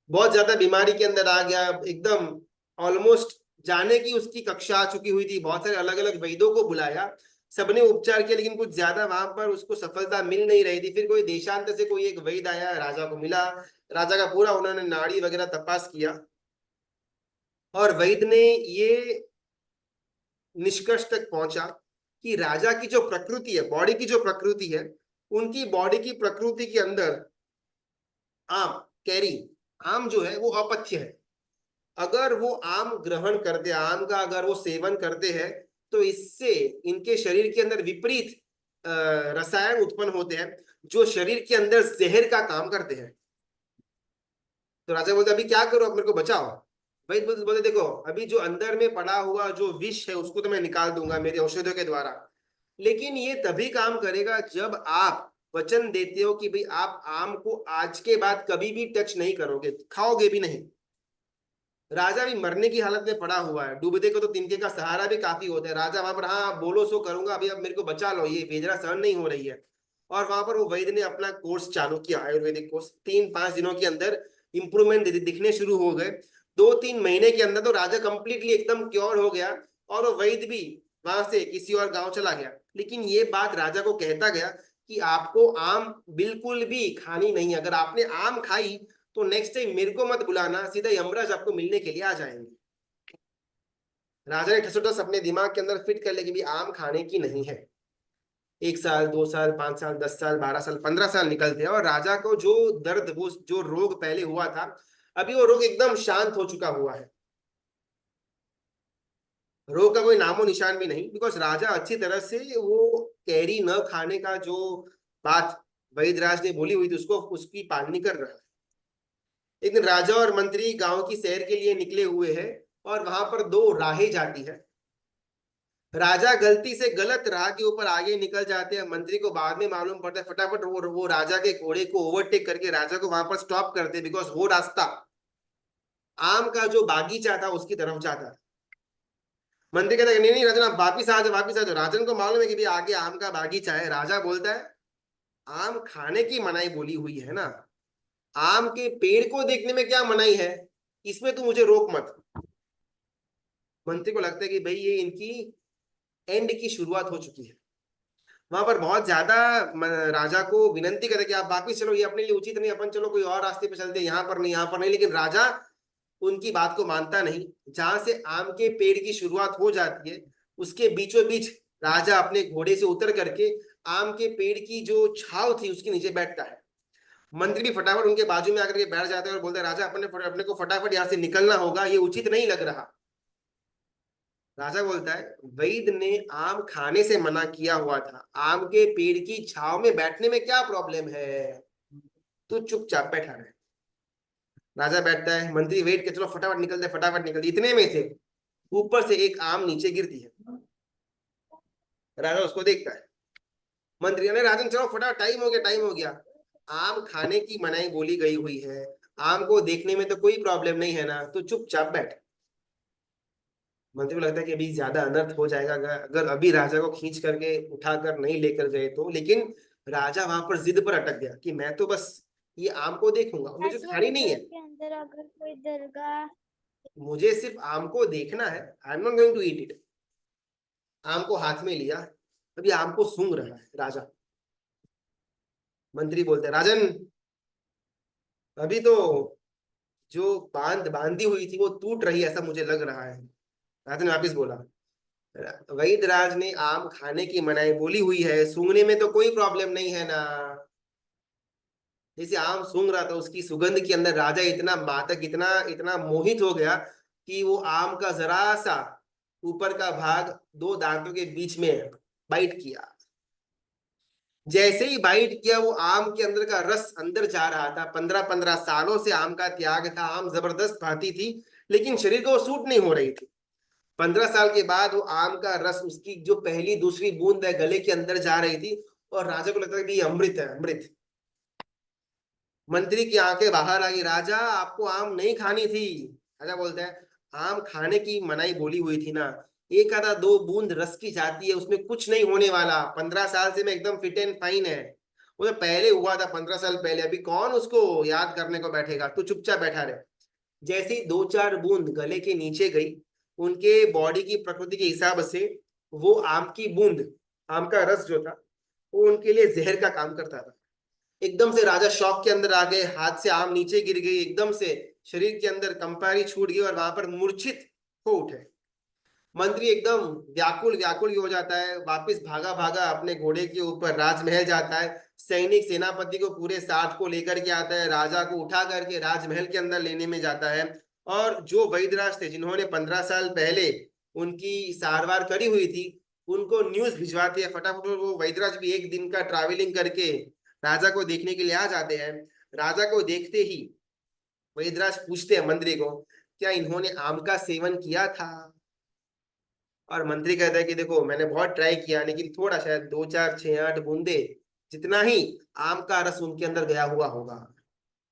बहुत ज्यादा बीमारी के अंदर आ गया, एकदम ऑलमोस्ट जाने की उसकी कक्षा आ चुकी हुई थी। बहुत सारे अलग अलग वैद्यों को बुलाया, सबने उपचार किया, लेकिन कुछ ज्यादा वहां पर उसको सफलता मिल नहीं रही थी। फिर कोई देशांतर से कोई एक वैद्य आया, राजा को मिला, राजा का पूरा उन्होंने नाड़ी वगैरह तपास किया, और वैद्य ने ये निष्कर्ष तक पहुंचा कि राजा की जो प्रकृति है, बॉडी की जो प्रकृति है, उनकी बॉडी की प्रकृति के अंदर आम, कैरी, आम जो है वो अपथ्य है। अगर वो आम ग्रहण करते, आम का अगर वो सेवन करते हैं, तो इससे इनके शरीर के अंदर विपरीत रसायन उत्पन्न होते हैं जो शरीर के अंदर जहर का काम करते हैं। तो राजा बोलते अभी क्या करो, अब मेरे को बचाओ। भाई बोलते देखो अभी जो अंदर में पड़ा हुआ जो विष है उसको तो मैं निकाल दूंगा मेरे औषधियों के द्वारा, लेकिन ये तभी काम करेगा जब आप वचन देते हो कि भाई आप आम को आज के बाद कभी भी टच नहीं करोगे, खाओगे भी नहीं। राजा भी मरने की हालत में पड़ा हुआ है, डूबते को तो तिनके का सहारा भी काफी होता है। राजा वहां पर, हाँ बोलो सो करूंगा, अभी अब मेरे को बचा लो, ये वेदना सहन नहीं हो रही है। और वहां पर वो वैद्य ने अपना कोर्स चालू किया, आयुर्वेदिक कोर्स। 3-5 दिनों के अंदर इंप्रूवमेंट दिखने शुरू हो गए। 2-3 महीने के अंदर तो राजा कंप्लीटली एकदम क्योर हो गया, और वो वैद्य भी वहां से किसी और गांव चला गया। लेकिन ये बात राजा को कहता गया कि आपको आम बिल्कुल भी खानी नहीं है। अगर आपने आम खाई तो नेक्स्ट टाइम मेरे को मत बुलाना, सीधा यमराज आपको मिलने के लिए आ जाएंगे। राजा ने ठसोठस अपने दिमाग के अंदर फिट कर लिया कि भी आम खाने की नहीं है। 1 साल, 2 साल, 5 साल, 10 साल, 12 साल, 15 साल निकलते हैं, और राजा को जो दर्द, वो जो रोग पहले हुआ था, अभी वो रोग एकदम शांत हो चुका हुआ है। रोग का कोई नामो निशान भी नहीं, बिकॉज राजा अच्छी तरह से वो कैरी न खाने का जो बात वैदराज ने बोली हुई थी, उसको उसकी पालनी कर रहा है। एक दिन राजा और मंत्री गांव की सैर के लिए निकले हुए हैं, और वहां पर 2 राहें जाती है। राजा गलती से गलत राह के ऊपर आगे निकल जाते हैं। मंत्री को बाद में मालूम पड़ता है, फटाफट वो राजा के घोड़े को ओवरटेक करके राजा को वहां पर स्टॉप करते, बिकॉज वो रास्ता आम का जो बागीचा था उसकी तरफ जाता है। मंत्री कहता है नहीं नहीं राजन, आप वापिस आ जाओ, वापिस आ जाओ। राजन को मालूम है कि भाई आगे आम का बागीचा है। राजा बोलता है आम खाने की मनाही बोली हुई है ना, आम के पेड़ को देखने में क्या मनाही है, इसमें तू मुझे रोक मत। मंत्री को लगता है कि भाई ये इनकी एंड की शुरुआत हो चुकी है। वहां पर बहुत ज्यादा राजा को विनंती करते कि आप वापिस चलो, ये अपने लिए उचित नहीं, अपन चलो कोई और रास्ते पे चलते, यहाँ पर नहीं, यहाँ पर नहीं। लेकिन राजा उनकी बात को मानता नहीं। जहां से आम के पेड़ की शुरुआत हो जाती है, उसके बीचों बीच राजा अपने घोड़े से उतर करके आम के पेड़ की जो छाव थी उसके नीचे बैठता है। मंत्री भी फटाफट उनके बाजू में आकर के बैठ जाते हैं और बोलते हैं राजा अपने को फटाफट यहाँ से निकलना होगा, ये उचित नहीं लग रहा। राजा बोलता है वैद्य ने आम खाने से मना किया हुआ था, आम के पेड़ की छाव में बैठने में क्या प्रॉब्लम है, तू चुपचाप बैठा रहे। राजा बैठता है, मंत्री वेट के चलो फटाफट निकलते, फटाफट निकलते। इतने में से ऊपर से एक आम नीचे गिरती है। राजा उसको देखता है। मंत्री ने राजन चलो फटाफट, टाइम हो गया, टाइम हो गया। आम खाने की मनाही बोली गई हुई है, आम को देखने में तो कोई प्रॉब्लम नहीं है ना, तो चुपचाप बैठ। मंत्री को लगता है कि अभी ज्यादा अनर्थ हो जाएगा अगर अभी राजा को खींच करके उठाकर नहीं लेकर गए तो। लेकिन राजा वहां पर जिद पर अटक गया कि मैं तो बस ये आम को देखूंगा, मुझे खानी नहीं है। के अंदर अगर कोई दरगाह, मुझे सिर्फ आम को देखना है, I am not going to eat it. आम को हाथ में लिया, अभी आम को सूंघ रहा है राजा। मंत्री बोलते राजन, अभी तो जो बांधी हुई थी वो टूट रही है, ऐसा मुझे लग रहा है। राजन वापिस बोला वैदराज ने आम खाने की मनाही बोली हुई है, सूंघने में तो कोई प्रॉब्लम नहीं है ना। जैसे आम सूंघ रहा था, उसकी सुगंध के अंदर राजा इतना मातक, इतना इतना मोहित हो गया कि वो आम का जरा सा ऊपर का भाग 2 दांतों के बीच में बाइट किया। जैसे ही बाइट किया, वो आम के अंदर का रस अंदर जा रहा था। 15-15 सालों से आम का त्याग था, आम जबरदस्त भाती थी, लेकिन शरीर को सूट नहीं हो रही थी। 15 साल के बाद वो आम का रस, उसकी जो पहली दूसरी बूंद है, गले के अंदर जा रही थी, और राजा को लगता था कि ये अमृत है, अमृत। मंत्री की आंखें बाहर आ गई, राजा आपको आम नहीं खानी थी। राजा बोलता है आम खाने की मनाही बोली हुई थी ना, 1 आधा 2 बूंद रस की जाती है, उसमें कुछ नहीं होने वाला। 15 साल से मैं एकदम फिट एंड फाइन है। वो तो पहले हुआ था 15 साल पहले, अभी कौन उसको याद करने को बैठेगा, तू चुपचाप बैठा रहे। जैसे ही 2-4 बूंद गले के नीचे गई, उनके बॉडी की प्रकृति के हिसाब से वो आम की बूंद, आम का रस जो था, वो उनके लिए जहर का काम करता था। एकदम से राजा शॉक के अंदर आ गए, हाथ से आम नीचे गिर गई, एकदम से शरीर के अंदर कंपारी छूट गई और वहां पर मूर्छित हो उठे। मंत्री एकदम व्याकुल व्याकुल हो जाता है, वापस भागा भागा अपने घोड़े के ऊपर राजमहल जाता है। सैनिक सेनापति को पूरे साथ को लेकर के आता है, राजा को उठा करके राजमहल के अंदर लेने में जाता है। और जो वैदराज थे, जिन्होंने 15 साल पहले उनकी सारवार करी हुई थी, उनको न्यूज भिजवाती है फटाफट। वो वैदराज भी 1 दिन का ट्रैवलिंग करके राजा को देखने के लिए आ जाते हैं। राजा को देखते ही वैदराज पूछते हैं मंत्री को, क्या इन्होंने आम का सेवन किया था? और मंत्री कहता है कि देखो मैंने बहुत ट्राई किया, लेकिन थोड़ा, शायद 2-4-6-8 बूंदे जितना ही आम का रस उनके अंदर गया हुआ होगा।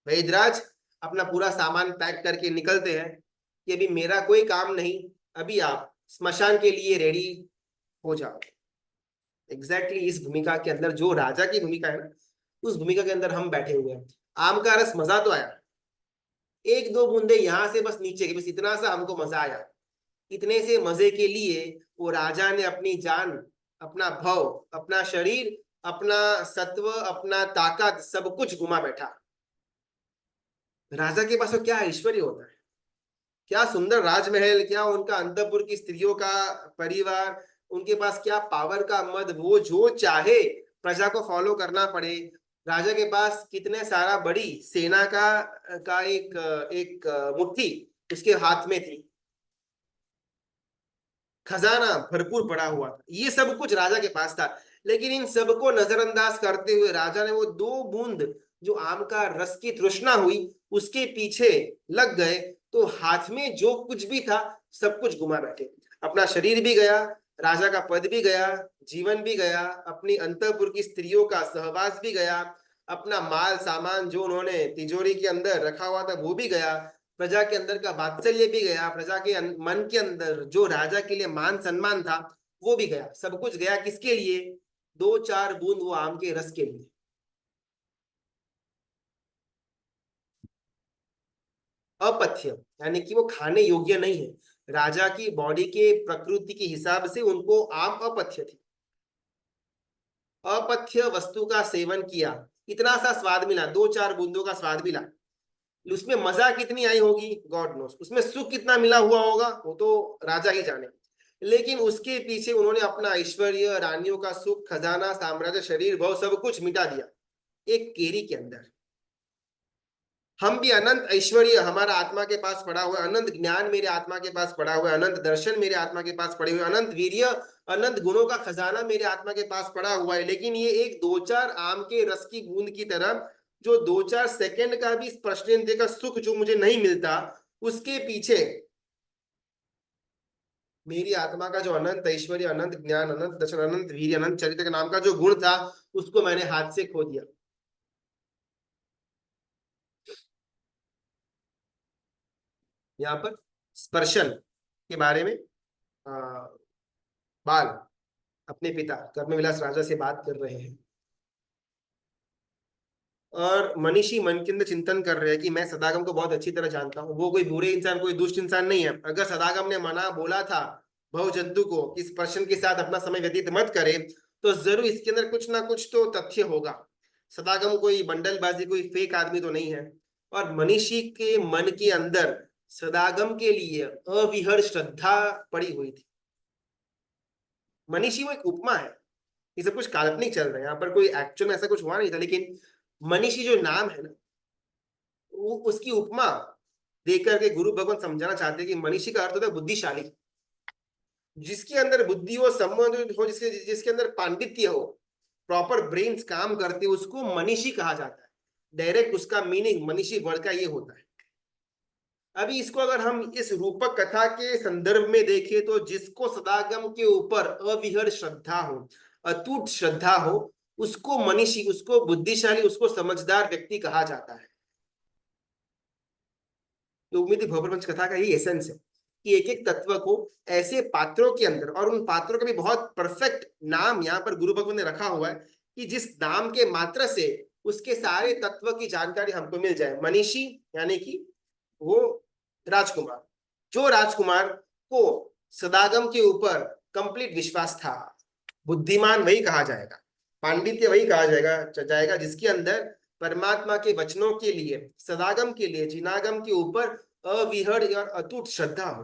वैदराज अपना पूरा सामान पैक करके निकलते हैं। कि अभी मेरा कोई काम नहीं, अभी आप स्मशान के लिए रेडी हो जाओ। एग्जैक्टली इस भूमिका के अंदर जो राजा की भूमिका है ना, उस भूमिका के अंदर हम बैठे हुए हैं। आम का रस मजा तो आया, एक दो बूंदे यहां से बस नीचे के, बस इतना सा हमको मजा आया। इतने से मजे के लिए वो राजा ने अपनी जान, अपना भव, अपना शरीर, अपना सत्व, अपना ताकत, सब कुछ गुमा बैठा। राजा के पास तो क्या ऐश्वर्य होता है, क्या सुंदर राजमहल, क्या उनका अंतपुर की स्त्रियों का परिवार, उनके पास क्या पावर का मद, वो जो चाहे प्रजा को फॉलो करना पड़े। राजा के पास कितने सारा बड़ी सेना का एक मुट्ठी उसके हाथ में थी, खजाना भरपूर पड़ा हुआ था, ये सब कुछ राजा के पास था। लेकिन इन सबको नजरअंदाज करते हुए राजा ने वो दो बूंद जो आम का रस की तृष्णा हुई उसके पीछे लग गए, तो हाथ में जो कुछ भी था सब कुछ गुमा बैठे। अपना शरीर भी गया, राजा का पद भी गया, जीवन भी गया, अपनी अंतःपुर की स्त्रियों का सहवास भी गया, अपना माल सामान जो उन्होंने तिजोरी के अंदर रखा हुआ था वो भी गया, प्रजा के अंदर का वात्सल्य भी गया, प्रजा के मन के अंदर जो राजा के लिए मान सम्मान था वो भी गया। सब कुछ गया किसके लिए? दो चार बूंद वो आम के रस के लिए। अपथ्य यानी कि वो खाने योग्य नहीं है। राजा की बॉडी के प्रकृति के हिसाब से उनको आम अपथ्य थी। अपथ्य वस्तु का सेवन किया, इतना सा स्वाद मिला, दो चार बूंदों का स्वाद मिला, उसमें मजा कितनी आई होगी गॉड नोस, उसमें सुख कितना मिला हुआ होगा वो तो राजा ही जाने। लेकिन उसके पीछे उन्होंने अपना ऐश्वर्य, रानियों का सुख, खजाना, साम्राज्य, शरीर, भव सब कुछ मिटा दिया एक केरी के अंदर। हम भी अनंत ऐश्वर्य हमारा आत्मा के पास पड़ा हुआ, अनंत ज्ञान मेरे आत्मा के पास पड़ा हुआ, अनंत दर्शन मेरे आत्मा के पास पड़े हुए, अनंत वीर्य, अनंत गुणों का खजाना मेरे आत्मा के पास पड़ा हुआ है। लेकिन ये एक दो चार आम के रस की बूंद की तरह जो दो चार सेकंड का भी स्पर्शेंद्रिय का सुख जो मुझे नहीं मिलता, उसके पीछे मेरी आत्मा का जो अनंत ऐश्वर्य, अनंत ज्ञान, अनंत दर्शन, अनंत वीर्य, अनंत चरित्र के नाम का जो गुण था उसको मैंने हाथ से खो दिया। यहाँ पर स्पर्शन के बारे में बाल अपने पिता कर्मविलास राजा से बात कर रहे हैं और मनीषी मन के अंदर चिंतन कर रहे हैं कि मैं सदागम को बहुत अच्छी तरह जानता हूँ, वो कोई बुरे इंसान, कोई दुष्ट इंसान नहीं है। अगर सदागम ने मना बोला था भव जंतु को कि स्पर्शन के साथ अपना समय व्यतीत मत करे, तो जरूर इसके अंदर कुछ ना कुछ तो तथ्य होगा। सदागम कोई बंडलबाजी, कोई फेक आदमी तो नहीं है। और मनीषी के मन के अंदर सदागम के लिए अविहर श्रद्धा पड़ी हुई थी। मनीषी वो एक उपमा है, ये सब कुछ काल्पनिक चल रहा है, यहाँ पर कोई एक्चुअल में ऐसा कुछ हुआ नहीं था। लेकिन मनीषी जो नाम है ना, वो उसकी उपमा देकर के गुरु भगवान समझाना चाहते हैं कि मनीषी का अर्थ होता है बुद्धिशाली, जिसके अंदर बुद्धि हो, संबंध हो, जिसके अंदर पांडित्य हो, प्रॉपर ब्रेन्स काम करते, उसको मनीषी कहा जाता है। डायरेक्ट उसका मीनिंग मनीषी वर्ड का ये होता है। अभी इसको अगर हम इस रूपक कथा के संदर्भ में देखें तो जिसको सदागम के ऊपर अविहर श्रद्धा हो, अटूट श्रद्धा हो, उसको मनीषी, उसको बुद्धिशाली, उसको समझदार व्यक्ति कहा जाता है। तो उम्मीद है भवप्रपंच कथा का यही एसेंस है कि एक एक तत्व को ऐसे पात्रों के अंदर, और उन पात्रों का भी बहुत परफेक्ट नाम यहाँ पर गुरु भगवान ने रखा हुआ है कि जिस नाम के मात्र से उसके सारे तत्व की जानकारी हमको मिल जाए। मनीषी यानी कि वो राजकुमार, जो राजकुमार को सदागम के ऊपर कंप्लीट विश्वास था। बुद्धिमान वही कहा जाएगा, पांडित्य वही कहा जाएगा जिसके अंदर परमात्मा के वचनों के लिए, सदागम के लिए, जिनागम के ऊपर अविहर और अटूट श्रद्धा हो।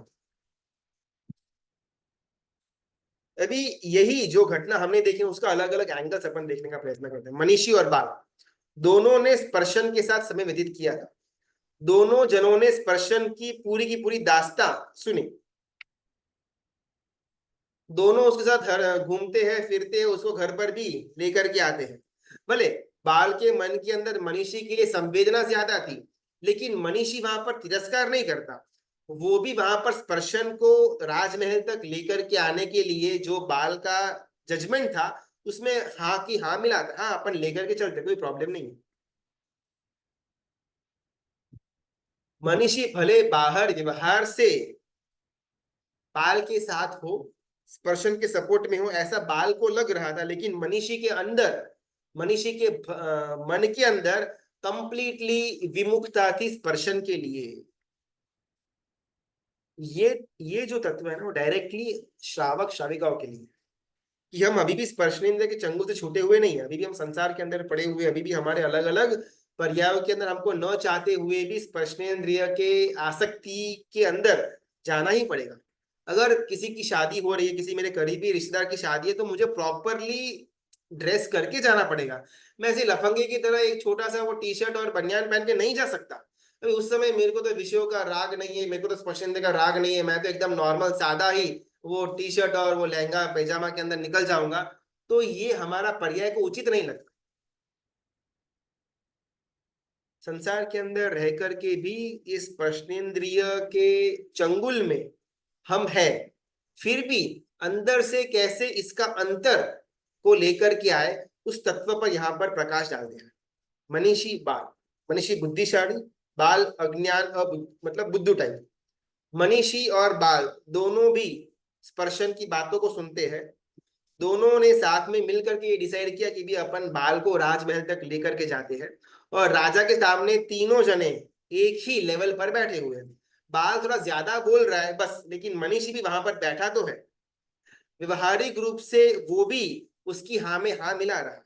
अभी यही जो घटना हमने देखी उसका अलग अलग एंगल्स अपन देखने का प्रयत्न करते हैं। मनीषी और बाल दोनों ने स्पर्शन के साथ समय व्यतीत किया था। दोनों जनों ने स्पर्शन की पूरी दास्तां सुनी। दोनों उसके साथ घूमते हैं, फिरते हैं, उसको घर पर भी लेकर के आते हैं। भले बाल के मन के अंदर मनीषी के लिए संवेदना ज्यादा थी, लेकिन मनीषी वहां पर तिरस्कार नहीं करता। वो भी वहां पर स्पर्शन को राजमहल तक लेकर के आने के लिए जो बाल का जजमेंट था उसमें हाँ की हाँ मिलाता, हाँ अपन लेकर के चलते, कोई प्रॉब्लम नहीं है। मनीषी भले बाहर व्यवहार से बाल के साथ हो, स्पर्शन के सपोर्ट में हो, ऐसा बाल को लग रहा था, लेकिन मनीषी के अंदर, मनीषी के मन के अंदर कंप्लीटली विमुखता थी स्पर्शन के लिए। ये जो तत्व है ना, वो डायरेक्टली श्रावक श्राविकाओं के लिए, कि हम अभी भी स्पर्शनेंद्रिय के चंगुल से छूटे हुए नहीं है, अभी भी हम संसार के अंदर पड़े हुए, अभी भी हमारे अलग अलग पर्यायों के अंदर हमको न चाहते हुए भी स्पर्शनेंद्रिय के आसक्ति के अंदर जाना ही पड़ेगा। अगर किसी की शादी हो रही है, किसी मेरे करीबी रिश्तेदार की शादी है, तो मुझे प्रॉपरली ड्रेस करके जाना पड़ेगा। मैं ऐसे लफंगे की तरह एक छोटा सा वो टी शर्ट और बनियान पहन के नहीं जा सकता। अभी उस समय मेरे को तो विषयों का राग नहीं है, मेरे को तो स्पर्शनेंद्रिय का राग नहीं है, मैं तो एकदम नॉर्मल सादा ही वो टी शर्ट और वो लहंगा पैजामा के अंदर निकल जाऊंगा, तो ये हमारा पर्याय को उचित नहीं लगता। संसार के अंदर रह करके भी इस स्पर्शनेंद्रिय के चंगुल में हम हैं, फिर भी अंदर से कैसे इसका अंतर को लेकर के आए, उस तत्व पर यहाँ पर प्रकाश डाल दिया। मनीषी बाल, मनीषी बुद्धिशाली, बाल अज्ञान मतलब बुद्धू टाइप। मनीषी और बाल दोनों भी स्पर्शन की बातों को सुनते हैं, दोनों ने साथ में मिलकर के ये डिसाइड किया कि भी अपन बाल को राजमहल तक लेकर के जाते हैं, और राजा के सामने तीनों जने एक ही लेवल पर बैठे हुए हैं। बाल थोड़ा ज्यादा बोल रहा है बस, लेकिन मनीषी भी वहां पर बैठा तो है, व्यवहारिक रूप से वो भी उसकी हाँ में हाँ मिला रहा है,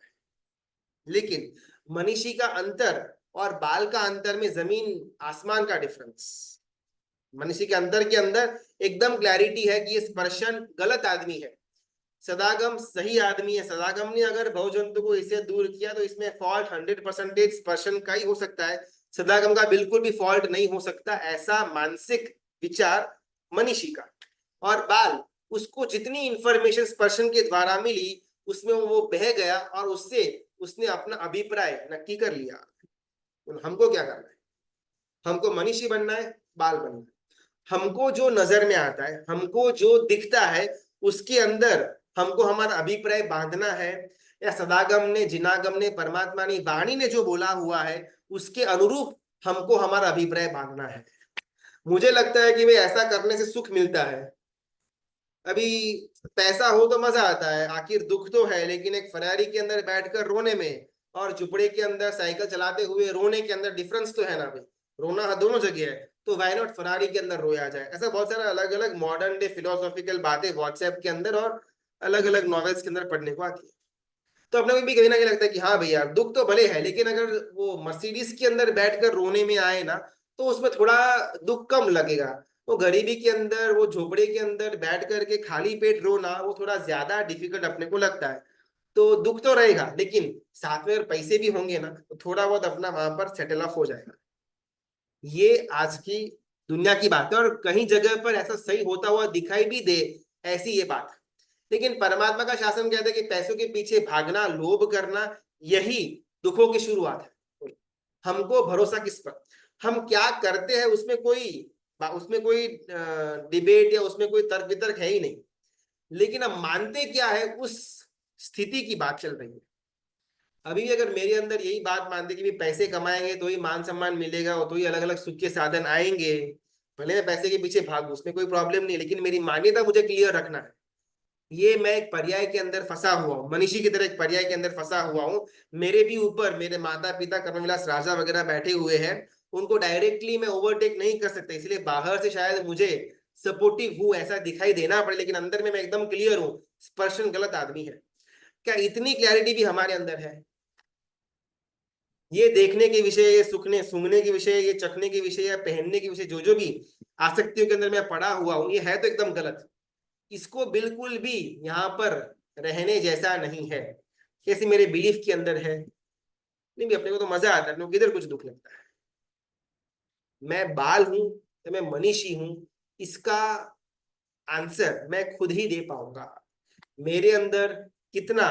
लेकिन मनीषी का अंतर और बाल का अंतर में जमीन आसमान का डिफरेंस। मनीषी के अंदर एकदम क्लैरिटी है कि ये स्पर्शन गलत आदमी है, सदागम सही आदमी है। सदागम ने अगर भवजंतु को इससे दूर किया तो इसमें फॉल्ट 100% स्पर्शन का ही हो सकता है, सदागम का बिल्कुल भी फॉल्ट नहीं हो सकता, ऐसा मानसिक विचार मनीषी का। और बाल, उसको जितनी इंफॉर्मेशन स्पर्शन के द्वारा मिली उसमें वो बह गया और उससे उसने अपना अभिप्राय नक्की कर लिया। हमको क्या करना है? हमको मनीषी बनना है, बाल बनना है। हमको जो नजर में आता है, हमको जो दिखता है, उसके अंदर हमको हमारा अभिप्राय बांधना है, या सदागम ने, जिनागम ने, परमात्मा ने, वाणी ने जो बोला हुआ है उसके अनुरूप हमको हमारा अभिप्राय बांधना है। मुझे लगता है कि भाई ऐसा करने से सुख मिलता है। अभी पैसा हो तो मजा आता है, आखिर दुख तो है, लेकिन एक फरारी के अंदर बैठकर रोने में और झुपड़े के अंदर साइकिल चलाते हुए रोने के अंदर डिफरेंस तो है ना भाई, रोना दोनों जगह है, तो वाई नॉट फरारी के अंदर रोया जाए। ऐसा बहुत सारा अलग अलग मॉडर्न डे फिलोसॉफिकल बातें व्हाट्सएप के अंदर और अलग अलग नॉवेल्स के अंदर पढ़ने को आती है। तो अपने को भी कहीं ना कहीं लगता है कि हाँ भैया दुख तो भले है, लेकिन अगर वो मर्सिडीज के अंदर बैठकर रोने में आए ना, तो उसमें थोड़ा दुख कम लगेगा। वो गरीबी के अंदर, वो झोपड़े के अंदर बैठ करके खाली पेट रोना, वो थोड़ा ज्यादा डिफिकल्ट अपने को लगता है। तो दुख तो रहेगा, लेकिन साथ में अगर पैसे भी होंगे ना, तो थोड़ा बहुत अपना वहां पर सेटल ऑफ हो जाएगा। ये आज की दुनिया की बात है, और कहीं जगह पर ऐसा सही होता हुआ दिखाई भी दे, ऐसी ये बात है। लेकिन परमात्मा का शासन कहता है कि पैसों के पीछे भागना, लोभ करना, यही दुखों की शुरुआत है। हमको भरोसा किस पर, हम क्या करते हैं उसमें कोई डिबेट या उसमें कोई तर्क वितर्क है ही नहीं, लेकिन हम मानते क्या है, उस स्थिति की बात चल रही है। अभी भी अगर मेरे अंदर यही बात मानते कि भी पैसे कमाएंगे तो ही मान सम्मान मिलेगा, और तो ही अलग अलग सुख के साधन आएंगे, भले मैं पैसे के पीछे भागूं, उसमें कोई प्रॉब्लम नहीं, लेकिन मेरी मान्यता मुझे क्लियर रखना है। ये मैं एक पर्याय के अंदर फंसा हुआ हूँ, मनीषी की तरह एक पर्याय के अंदर फंसा हुआ हूँ। मेरे भी ऊपर मेरे माता पिता कर्मविलास राजा वगैरह बैठे हुए हैं, उनको डायरेक्टली मैं ओवरटेक नहीं कर सकता, इसलिए बाहर से शायद मुझे सपोर्टिव हूँ ऐसा दिखाई देना पड़े, लेकिन अंदर में मैं एकदम क्लियर हूँ, स्पर्शन गलत आदमी है। क्या इतनी क्लैरिटी भी हमारे अंदर है? ये देखने के विषय, ये सुखने सूंघने के विषय, ये चखने के विषय या पहनने के विषय, जो जो भी आसक्तियों के अंदर मैं पड़ा हुआ हूँ, ये है तो एकदम गलत। इसको बिल्कुल भी यहाँ पर रहने जैसा नहीं है। कैसे मेरे बिलीफ के अंदर है, नहीं भी अपने को तो मजा आता है, किधर कुछ दुख लगता है। मैं बाल हूं तो मैं मनीषी हूं, इसका आंसर मैं खुद ही दे पाऊंगा। मेरे अंदर कितना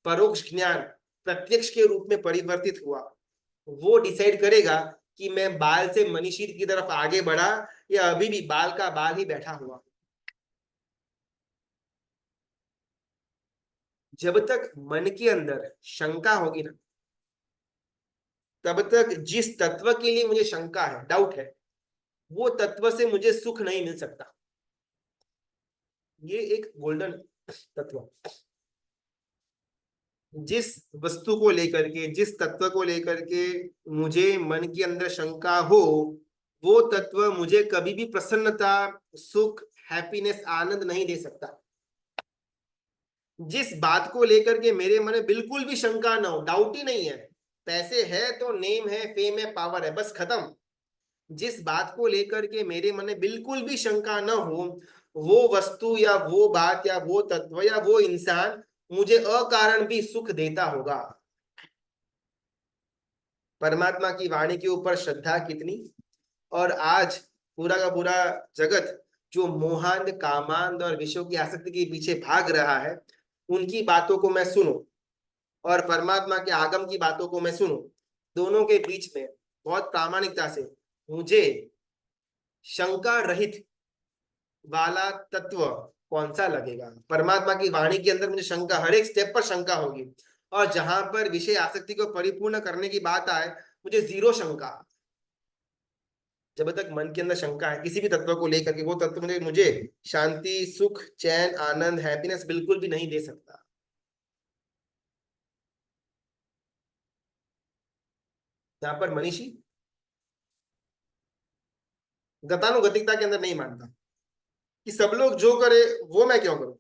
परोक्ष ज्ञान प्रत्यक्ष के रूप में परिवर्तित हुआ, वो डिसाइड करेगा कि मैं बाल से मनीषी की तरफ आगे बढ़ा या अभी भी बाल का बाल ही बैठा हुआ। जब तक मन के अंदर शंका होगी ना, तब तक जिस तत्व के लिए मुझे शंका है, डाउट है, वो तत्व से मुझे सुख नहीं मिल सकता। ये एक गोल्डन तत्व, जिस वस्तु को लेकर के, जिस तत्व को लेकर के मुझे मन के अंदर शंका हो, वो तत्व मुझे कभी भी प्रसन्नता, सुख, हैप्पीनेस, आनंद नहीं दे सकता। जिस बात को लेकर के मेरे मन में बिल्कुल भी शंका ना हो, डाउट ही नहीं है, पैसे है तो नेम है, फेम है, पावर है, बस खत्म। जिस बात को लेकर के मेरे मन में बिल्कुल भी शंका न हो, वो वस्तु या वो बात या वो तत्व या वो इंसान मुझे अकारण भी सुख देता होगा। परमात्मा की वाणी के ऊपर श्रद्धा कितनी। और आज पूरा का पूरा जगत जो मोहांध, कामांध और विषयों की आसक्ति के पीछे भाग रहा है, उनकी बातों को मैं सुनूं और परमात्मा के आगम की बातों को मैं सुनूं, दोनों के बीच में बहुत प्रामाणिकता से मुझे शंका रहित वाला तत्व कौन सा लगेगा। परमात्मा की वाणी के अंदर मुझे शंका, हर एक स्टेप पर शंका होगी, और जहां पर विषय आसक्ति को परिपूर्ण करने की बात आए, मुझे जीरो शंका। जब तक मन के अंदर शंका है किसी भी तत्व को लेकर के, वो तत्व मुझे शांति, सुख, चैन, आनंद, हैप्पीनेस बिल्कुल भी नहीं दे सकता। यहाँ पर मनीषी गतानुगतिकता के अंदर नहीं मानता कि सब लोग जो करे वो मैं क्यों करूं।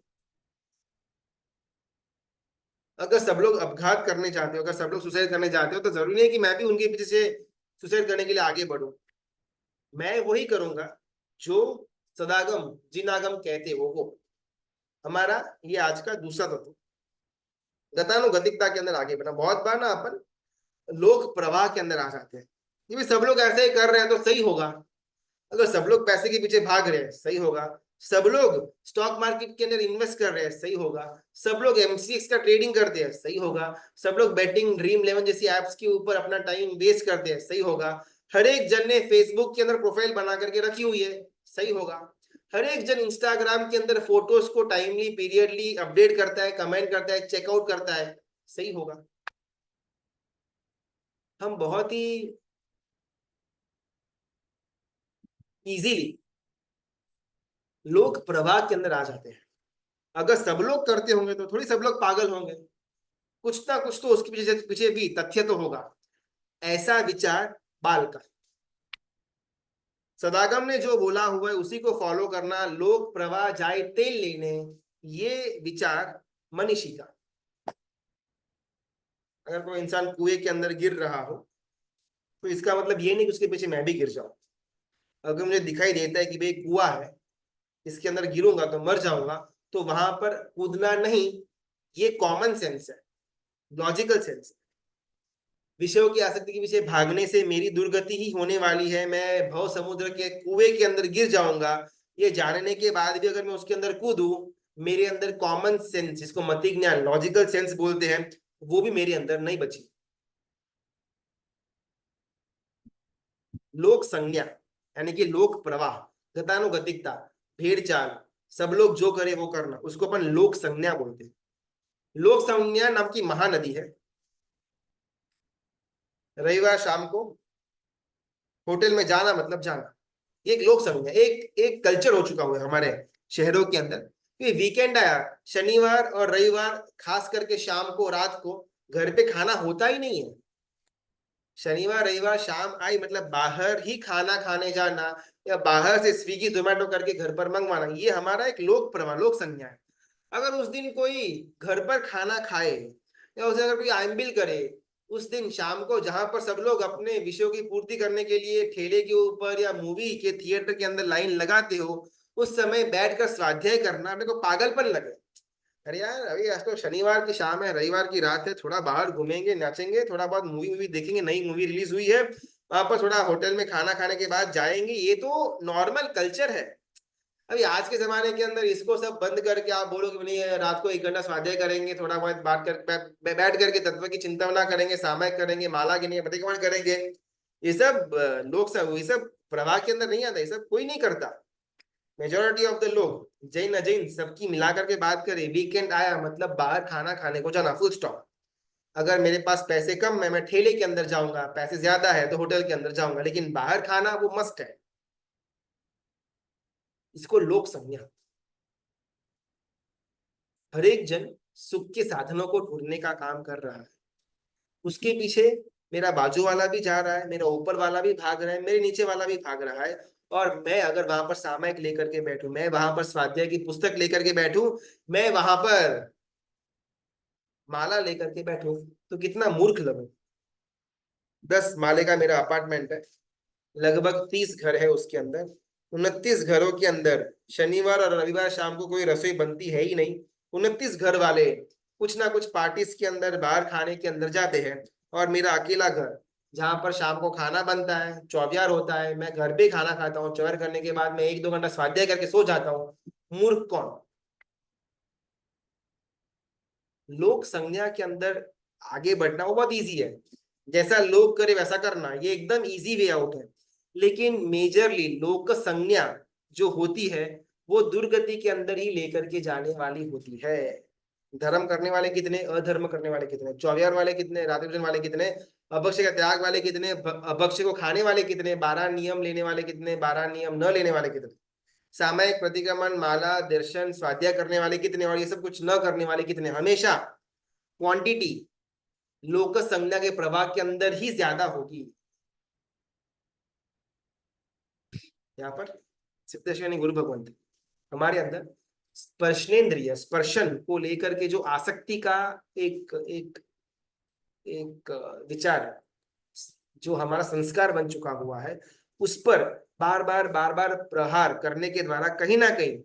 अगर सब लोग अपघात करने चाहते हो, अगर सब लोग सुसाइड करने चाहते हो, तो जरूरी नहीं है कि मैं भी उनके पीछे से सुसाइड करने के लिए आगे बढ़ूं। मैं वही करूंगा जो सदागम जिनागम कहते हो वो। हमारा ये आज का दूसरा तत्व, गतानुगतिकता के अंदर आगे बढ़ना। बहुत बार ना अपन लोक प्रवाह के अंदर आ जाते हैं कि भाई सब लोग ऐसे ही कर रहे हैं तो सही होगा। अगर सब लोग पैसे के पीछे भाग रहे हैं, सही होगा। सब लोग स्टॉक मार्केट के अंदर इन्वेस्ट कर रहे हैं, सही होगा। सब लोग MCX का ट्रेडिंग करते हैं, सही होगा। सब लोग बेटिंग, ड्रीम 11 जैसी एप्स के ऊपर अपना टाइम वेस्ट करते हैं, सही होगा। हर एक जन ने फेसबुक के अंदर प्रोफाइल बना करके रखी हुई है, सही होगा। हर एक जन इंस्टाग्राम के अंदर फोटोज को टाइमली, पीरियडली अपडेट करता है, कमेंट करता है, चेकआउट करता है, सही होगा। हम बहुत ही इजीली लोक प्रवाह के अंदर आ जाते हैं। अगर सब लोग करते होंगे तो थोड़ी सब लोग पागल होंगे, कुछ ना कुछ तो उसके पीछे भी तथ्य तो होगा। ऐसा विचार बाल का। सदागम ने जो बोला हुआ है उसी को फॉलो करना, लोक प्रवाह जाए तेल लेने, ये विचार मनीषी का। अगर कोई इंसान कुएं के अंदर गिर रहा हो तो इसका मतलब ये नहीं कि उसके पीछे मैं भी गिर जाऊं। अगर मुझे दिखाई देता है कि भाई कुआं है, इसके अंदर गिरूंगा तो मर जाऊंगा, तो वहां पर कूदना नहीं, ये कॉमन सेंस है, लॉजिकल सेंस है। विषयों की आसक्ति के पीछे भागने से मेरी दुर्गति ही होने वाली है, मैं भव समुद्र के कुएं के अंदर गिर जाऊंगा, ये जानने के बाद भी अगर मैं उसके अंदर कूदूं, मेरे अंदर कॉमन सेंस, जिसको मति ज्ञान, लॉजिकल सेंस बोलते हैं, वो भी मेरे अंदर नहीं बची। लोक संज्ञा यानी कि लोक प्रवाह, गतानुगतिकता, भेड़ चाल, सब लोग जो करे वो करना, उसको अपन लोक संज्ञा बोलते हैं। लोक संज्ञा नाम की महानदी है। रविवार शाम को होटल में जाना मतलब जाना, एक लोक संज्ञा, एक कल्चर हो चुका हुआ है हमारे शहरों के अंदर। वीकेंड आया, शनिवार और रविवार, खास करके शाम को, रात को घर पे खाना होता ही नहीं है। शनिवार रविवार शाम आई मतलब बाहर ही खाना खाने जाना, या बाहर से स्विगी जोमेटो करके घर पर मंगवाना, ये हमारा एक लोक प्रवाह, लोक संज्ञा है। अगर उस दिन कोई घर पर खाना खाए या उसे अगर कोई आइमबिल करे, उस दिन शाम को जहां पर सब लोग अपने विषयों की पूर्ति करने के लिए ठेले के ऊपर या मूवी के थिएटर के अंदर लाइन लगाते हो, उस समय बैठकर स्वाध्याय करना अपने को पागलपन लगे। अरे यार अभी आज तो शनिवार की शाम है, रविवार की रात है, थोड़ा बाहर घूमेंगे, नाचेंगे, थोड़ा बहुत मूवी देखेंगे, नई मूवी रिलीज हुई है, वहां पर थोड़ा होटल में खाना खाने के बाद जाएंगे, ये तो नॉर्मल कल्चर है। अभी आज के जमाने के अंदर इसको सब बंद करके आप बोलो कि नहीं रात को 1 घंटा स्वाध्याय करेंगे, थोड़ा बहुत बात कर बैठ करके तत्व की चिंतना करेंगे, सामायिक करेंगे, माला गिनेंगे, प्रतिक्रमण करेंगे, ये सब लोग सब, ये सब प्रवाह के अंदर नहीं आता, ये सब कोई नहीं करता। मेजोरिटी ऑफ द लोग, जैन अजैन सबकी मिलाकर के बात करें, वीकेंड आया मतलब बाहर खाना खाने को जाना, फुल स्टॉप। अगर मेरे पास पैसे कम है, मैं ठेले के अंदर जाऊंगा, पैसे ज्यादा है तो होटल के अंदर जाऊंगा, लेकिन बाहर खाना वो मस्ट है। इसको लोक संज्ञा। हर एक जन सुख के साधनों को ढूंढने का काम कर रहा है, उसके पीछे मेरा बाजू वाला भी जा रहा है, मेरा ऊपर वाला भी भाग रहा है, मेरे नीचे वाला भी भाग रहा है। और मैं अगर वहां पर सामयिक लेकर के बैठूं, मैं वहां पर स्वाध्याय की पुस्तक लेकर के बैठूं, मैं वहां पर माला लेकर के बैठूं, तो कितना मूर्ख लगूं। 10 माले का मेरा अपार्टमेंट है, लगभग 30 घर है उसके अंदर। 29 घरों के अंदर शनिवार और रविवार शाम को कोई रसोई बनती है ही नहीं। 29 घर वाले कुछ ना कुछ पार्टीज के अंदर, बाहर खाने के अंदर जाते हैं, और मेरा अकेला घर जहां पर शाम को खाना बनता है, चौवियार होता है, मैं घर पे खाना खाता हूँ, चौवियार करने के बाद मैं 1-2 घंटा स्वाध्याय करके सो जाता हूँ। मूर्ख कौन? लोक संज्ञा के अंदर आगे बढ़ना वो बहुत इजी है, जैसा लोग करे वैसा करना, ये एकदम इजी वे आउट है। लेकिन मेजरली लोक संज्ञा जो होती है वो दुर्गति के अंदर ही लेकर के जाने वाली होती है। धर्म करने वाले कितने, अधर्म करने वाले कितने, चौवियार वाले कितने, रात्रि भोजन वाले कितने, अभक्ष्य का त्याग वाले कितने, अभक्ष्य को खाने वाले कितने, 12 नियम लेने वाले कितने, 12 नियम न लेने वाले कितने, सामयिक प्रतिक्रमण, माला, दर्शन, स्वाध्याय करने वाले कितने, और ये सब कुछ न करने वाले कितने। हमेशा क्वांटिटी लोक संज्ञा के प्रवाह के अंदर ही ज्यादा होगी। यहाँ पर सिद्धेश्वरी गुरु भगवंत हमारे अंदर स्पर्शनेन्द्रिय, स्पर्शन को लेकर के जो आसक्ति का एक एक एक विचार है, जो हमारा संस्कार बन चुका हुआ है, उस पर बार बार प्रहार करने के द्वारा कहीं ना कहीं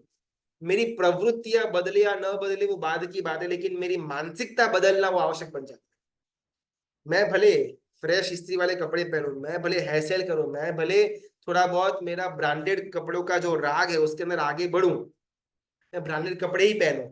मेरी प्रवृत्तियां बदले या न बदले वो बाद की बात है, लेकिन मेरी मानसिकता बदलना वो आवश्यक बन जाता है। मैं भले फ्रेश इस्त्री वाले कपड़े पहनूं, मैं भले हेयर स्टाइल करूं, मैं भले थोड़ा बहुत मेरा ब्रांडेड कपड़ों का जो राग है उसके अंदर आगे बढ़ूं, मैं ब्रांडेड कपड़े ही पहनूं,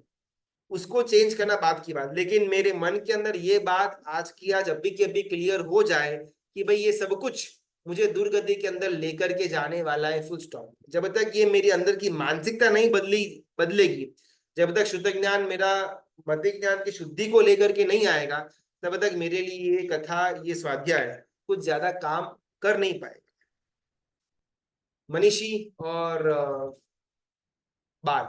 उसको चेंज करना बात की बात, लेकिन मेरे मन के अंदर ये बात आज की आज अभी के अभी क्लियर हो जाए कि भाई ये सब कुछ मुझे दुर्गति के अंदर लेकर के जाने वाला है, फुल स्टॉप। जब तक ये मेरी अंदर की मानसिकता नहीं बदलेगी, जब तक शुद्ध ज्ञान, मेरा मति ज्ञान की शुद्धि को लेकर के नहीं आएगा, तब तक मेरे लिए ये कथा, ये स्वाध्याय कुछ ज्यादा काम कर नहीं पाएगा। मनीषी और बाल,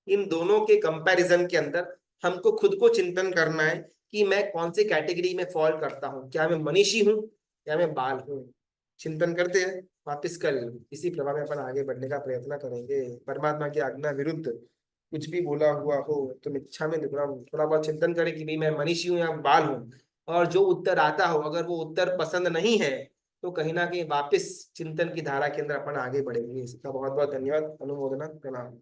इन दोनों के कंपैरिजन के अंदर हमको खुद को चिंतन करना है कि मैं कौन सी कैटेगरी में फॉल करता हूँ, क्या मैं मनीषी हूँ या मैं बाल हूँ। चिंतन करते हैं, वापिस कल इसी प्रभाव में अपन आगे बढ़ने का प्रयत्न करेंगे। परमात्मा की आज्ञा विरुद्ध कुछ भी बोला हुआ हो तो इच्छा में दुखड़ा हूँ, थोड़ा बहुत चिंतन करें कि भाई मैं मनीषी हूँ या बाल हूँ, और जो उत्तर आता हो, अगर वो उत्तर पसंद नहीं है तो कहीं ना कहीं वापिस चिंतन की धारा के अंदर अपन आगे बढ़ेंगे। इसका बहुत बहुत धन्यवाद, अनुमोदना, प्रणाम।